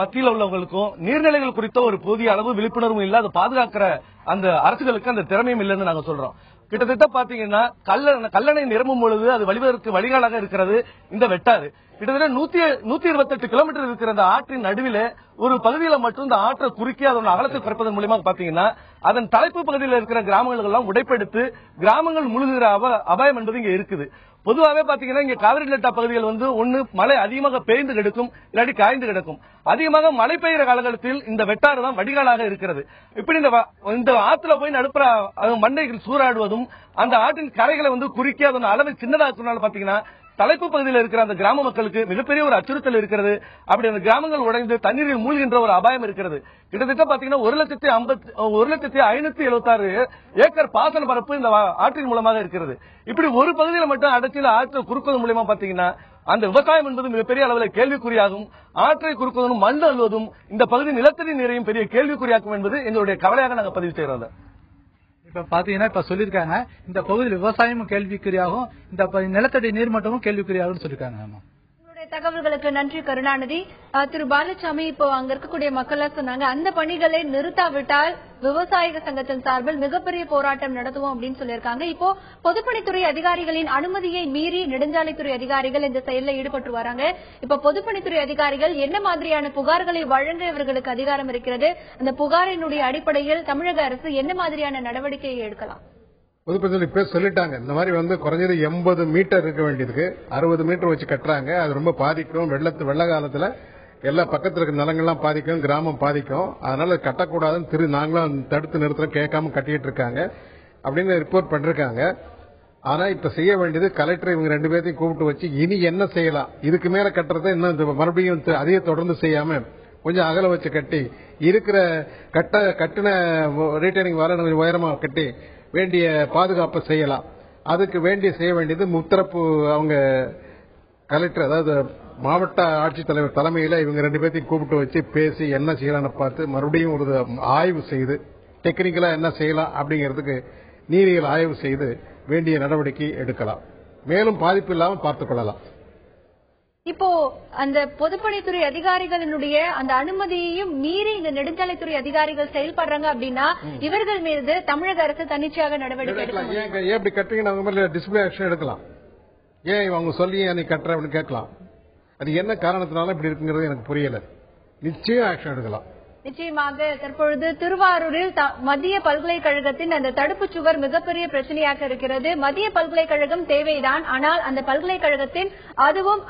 மத்தியில் உள்ளவங்களுக்கும் நீர்நிலைகள் குறித்த ஒரு போதிய அளவு விழிப்புணர்வும் இல்ல, அதை பாதுகாக்கிற அந்த அரசுகளுக்கு அந்த திறமையும் இல்லைன்னு நாங்க சொல்றோம். கிட்டத்தட்ட பாத்தீங்கன்னா கல்லணை நிரம்பும் பொழுது அது வழிகாலாக இருக்கிறது இந்த வெட்டாறு. கிட்டத்தட்ட 128 கிலோமீட்டர் இருக்கிற அந்த ஆற்றின் நடுவில் ஒரு பகுதியில மட்டும் இந்த ஆற்றை குறுக்கி அதோட அகலத்தை குறைப்பதன் மூலமா பாத்தீங்கன்னா அதன் தலைப்பு பகுதியில் இருக்கிற கிராமங்கள் எல்லாம் உடைப்பெடுத்து கிராமங்கள் முழுகிற அபாயம் என்பது இங்க இருக்குது. பொதுவாகவே பாத்தீங்கன்னா இங்க காவிரி டெல்டா பகுதிகள் வந்து ஒண்ணு மழை அதிகமாக பெய்ந்து கிடக்கும், இல்லாட்டி காய்ந்து கிடக்கும். அதிகமாக மழை பெய்கிற காலகட்டத்தில் இந்த வெட்டாறு தான் வடிகாலாக இருக்கிறது. இப்படி இந்த ஆத்துல போய் நடுப்புற மண்ணைகள் சூறாடுவதும் அந்த ஆற்றின் கரைகளை வந்து குறுக்கி அதன் அளவை சின்னதாக்குனால பாத்தீங்கன்னா தலைப்பு பகுதியில் இருக்கிற அந்த கிராம மக்களுக்கு மிகப்பெரிய ஒரு அச்சுறுத்தல் இருக்கிறது. அப்படி அந்த கிராமங்கள் உடைந்து தண்ணீரில் மூழ்கின்ற ஒரு அபாயம் இருக்கிறது. கிட்டத்தட்ட பாத்தீங்கன்னா 1,576 ஏக்கர் பாசன பரப்பு இந்த ஆற்றின் மூலமாக இருக்கிறது. இப்படி ஒரு பகுதியில் மட்டும் அடைச்சி ஆற்றை குறுக்குவதன் மூலமா பாத்தீங்கன்னா அந்த விவசாயம் என்பது மிகப்பெரிய அளவில் கேள்விக்குறியாகும். ஆற்றை குறுக்குவதும் மண் அள்ளுவதும் இந்த பகுதி நிலத்தடி நீரையும் பெரிய கேள்விக்குறியாக்கும் என்பது எங்களுடைய கவலையாக நாங்கள் பதிவு செய்கிறோம். இப்ப பாத்தீங்கன்னா இப்ப சொல்லிருக்காங்க இந்த பகுதியில் விவசாயமும் கேள்விக்குறியாகும், இந்த நிலத்தடி நீர்மட்டமும் கேள்விக்குறியாகும் சொல்லிருக்காங்க. தகவல்களுக்கு நன்றி கருணாநிதி. திரு பாலசாமி, இப்போ அங்க இருக்கக்கூடிய மக்கள் சொன்னாங்க அந்த பணிகளை நிறுத்தாவிட்டால் விவசாயிக சங்கத்தின் சார்பில் மிகப்பெரிய போராட்டம் நடத்துவோம் அப்படின்னு சொல்லியிருக்காங்க. இப்போ பொதுப்பணித்துறை அதிகாரிகளின் அனுமதியை மீறி நெடுஞ்சாலைத்துறை அதிகாரிகள் இந்த செயலில் ஈடுபட்டு வராங்க. இப்ப பொதுப்பணித்துறை அதிகாரிகள் என்ன மாதிரியான புகார்களை வழங்க இவர்களுக்கு அதிகாரம் இருக்கிறது? அந்த புகாரினுடைய அடிப்படையில் தமிழக அரசு என்ன மாதிரியான நடவடிக்கையை எடுக்கலாம்? பொதுப்பணித்துறை பேர் சொல்லிட்டாங்க. இந்த மாதிரி வந்து குறைஞ்சது 80 மீட்டர் இருக்க வேண்டியதுக்கு 60 மீட்டர் வச்சு கட்டுறாங்க. அது ரொம்ப பாதிக்கும். வெள்ள காலத்துல எல்லா பக்கத்துல இருக்க நிலங்கள்லாம் பாதிக்கும், கிராமம் பாதிக்கும். அதனால கட்டக்கூடாதுன்னு நாங்களும் தடுத்து நிறுத்தம் கேட்காம கட்டிட்டு இருக்காங்க அப்படின்னு ரிப்போர்ட் பண்ணிருக்காங்க. ஆனா இப்ப செய்ய வேண்டியது கலெக்டர் இவங்க 2 பேரையும் கூப்பிட்டு வச்சு இனி என்ன செய்யலாம், இதுக்கு மேல கட்டுறதை இன்னும் மறுபடியும் அதையே தொடர்ந்து செய்யாம கொஞ்சம் அகல வச்சு கட்டி இருக்கிற கட்டின ரீட்டைனிங் வார உயரமா கட்டி வேண்டிய பாதுகாப்பை செய்யலாம். அதுக்கு செய்ய வேண்டியது முத்தரப்பு அவங்க கலெக்டர் அதாவது மாவட்ட ஆட்சித்தலைவர் தலைமையில இவங்க 2 பேரையும் கூப்பிட்டு வச்சு பேசி என்ன செய்யலாம்னு பார்த்து மறுபடியும் ஒரு ஆய்வு செய்து டெக்னிக்கலா என்ன செய்யலாம் அப்படிங்கிறதுக்கு நீரியல் ஆய்வு செய்து வேண்டிய நடவடிக்கை எடுக்கலாம். மேலும் பாதிப்பு இல்லாமல் பார்த்துக் கொள்ளலாம். இப்போ அந்த பொதுப்பணித்துறை அதிகாரிகளினுடைய அந்த அனுமதியையும் மீறி இந்த நெடுஞ்சாலைத்துறை அதிகாரிகள் செயல்படுறாங்க அப்படின்னா இவர்கள் மீது தமிழக அரசு தன்னிச்சையாக நடவடிக்கை எடுக்கலாம். ஏன் இப்படி கட்டுறீங்க அவங்க மேல டிசிப்ளினரி ஆக்ஷன் எடுக்கலாம். ஏன் அவங்க சொல்லி நீ கட்டுற அப்படின்னு கேட்கலாம். அது என்ன காரணத்தினால இப்படி இருக்குங்கிறது எனக்கு புரியல. நிச்சயம் ஆக்ஷன் எடுக்கலாம். நிச்சயமாக தற்பொழுது திருவாரூரில் மத்திய பல்கலைக்கழகத்தின் அந்த தடுப்பு சுவர் மிகப்பெரிய பிரச்சனையாக இருக்கிறது. மத்திய பல்கலைக்கழகம் தேவைதான், ஆனால் அந்த பல்கலைக்கழகத்தின் அதுவும்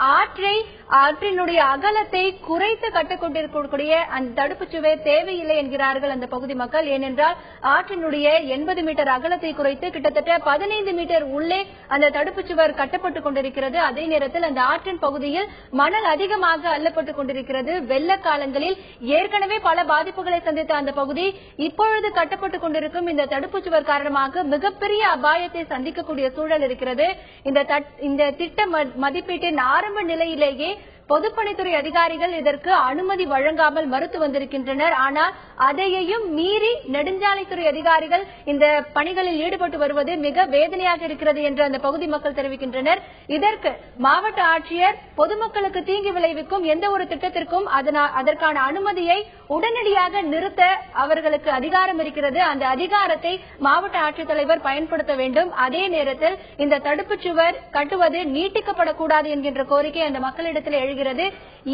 ஆற்றினுடைய அகலத்தை குறைத்து கட்டுக் கொண்டிருக்கக்கூடிய அந்த தடுப்பு சுவர் தேவையில்லை என்கிறார்கள் அந்த பகுதி மக்கள். ஏனென்றால் ஆற்றினுடைய 80 மீட்டர் அகலத்தை குறைத்து கிட்டத்தட்ட 15 மீட்டர் உள்ளே அந்த தடுப்பு சுவர் கட்டப்பட்டுக் கொண்டிருக்கிறது. அதே நேரத்தில் அந்த ஆற்றின் பகுதியில் மணல் அதிகமாக அள்ளப்பட்டுக் கொண்டிருக்கிறது. வெள்ள காலங்களில் ஏற்கனவே பல பாதிப்புகளை சந்தித்த அந்த பகுதி இப்பொழுது கட்டப்பட்டுக் கொண்டிருக்கும் இந்த தடுப்பு சுவர் காரணமாக மிகப்பெரிய அபாயத்தை சந்திக்கக்கூடிய சூழல் இருக்கிறது. இந்த திட்ட மதிப்பீட்டின் ஆரம்ப நிலையிலேயே பொதுப்பணித்துறை அதிகாரிகள் இதற்கு அனுமதி வழங்காமல் மறுத்து வந்திருக்கின்றனர். ஆனால் அதையையும் மீறி நெடுஞ்சாலைத்துறை அதிகாரிகள் இந்த பணிகளில் ஈடுபட்டு வருவது மிக வேதனையாக இருக்கிறது என்று அந்த பகுதி மக்கள் தெரிவிக்கின்றனர். இதற்கு மாவட்ட ஆட்சியர் பொதுமக்களுக்கு தீங்கு விளைவிக்கும் எந்த ஒரு திட்டத்திற்கும் அதற்கான அனுமதியை உடனடியாக நிறுத்த அவர்களுக்கு அதிகாரம் இருக்கிறது. அந்த அதிகாரத்தை மாவட்ட ஆட்சித்தலைவர் பயன்படுத்த வேண்டும். அதே நேரத்தில் இந்த தடுப்பு சுவர் கட்டுவது நீட்டிக்கப்படக்கூடாது என்கின்ற கோரிக்கை அந்த மக்களிடத்தில் எழுகிறது.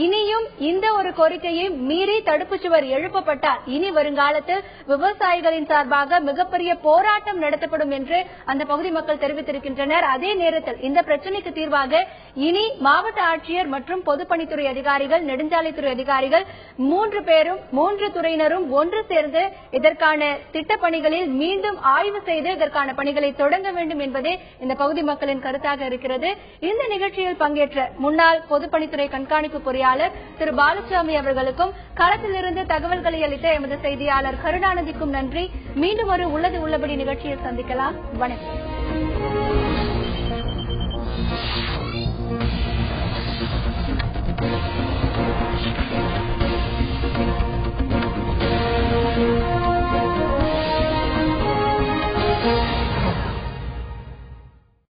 இனியும் இந்த ஒரு கோரிக்கையை மீறி தடுப்பு சுவர் எழுப்பப்பட்டால் இனி வருங்காலத்தில் விவசாயிகளின் சார்பாக மிகப்பெரிய போராட்டம் நடத்தப்படும் என்று அந்த பகுதி மக்கள் தெரிவித்திருக்கின்றனர். அதே நேரத்தில் இந்த பிரச்சனைக்கு தீர்வாக இனி மாவட்ட ஆட்சியர் மற்றும் பொதுப்பணித்துறை அதிகாரிகள் நெடுஞ்சாலைத்துறை அதிகாரிகள் 3 பேரும் 3 துறையினரும் ஒன்று சேர்ந்து இதற்கான திட்டப்பணிகளில் மீண்டும் ஆய்வு செய்து இதற்கான பணிகளை தொடங்க வேண்டும் என்பதே இந்த பகுதி மக்களின் கருத்தாக இருக்கிறது. இந்த நிகழ்ச்சியில் பங்கேற்ற முன்னாள் பொதுப்பணித்துறை கண்காணிப்பு பொறியாளர் திரு பாலசாமி அவர்களுக்கும் களத்திலிருந்து தகவல்களை அளித்த எமது செய்தியாளர் கருணாநிதிக்கும் நன்றி. மீண்டும் ஒரு உள்ளது உள்ளபடி நிகழ்ச்சியில் சந்திக்கலாம். வணக்கம்.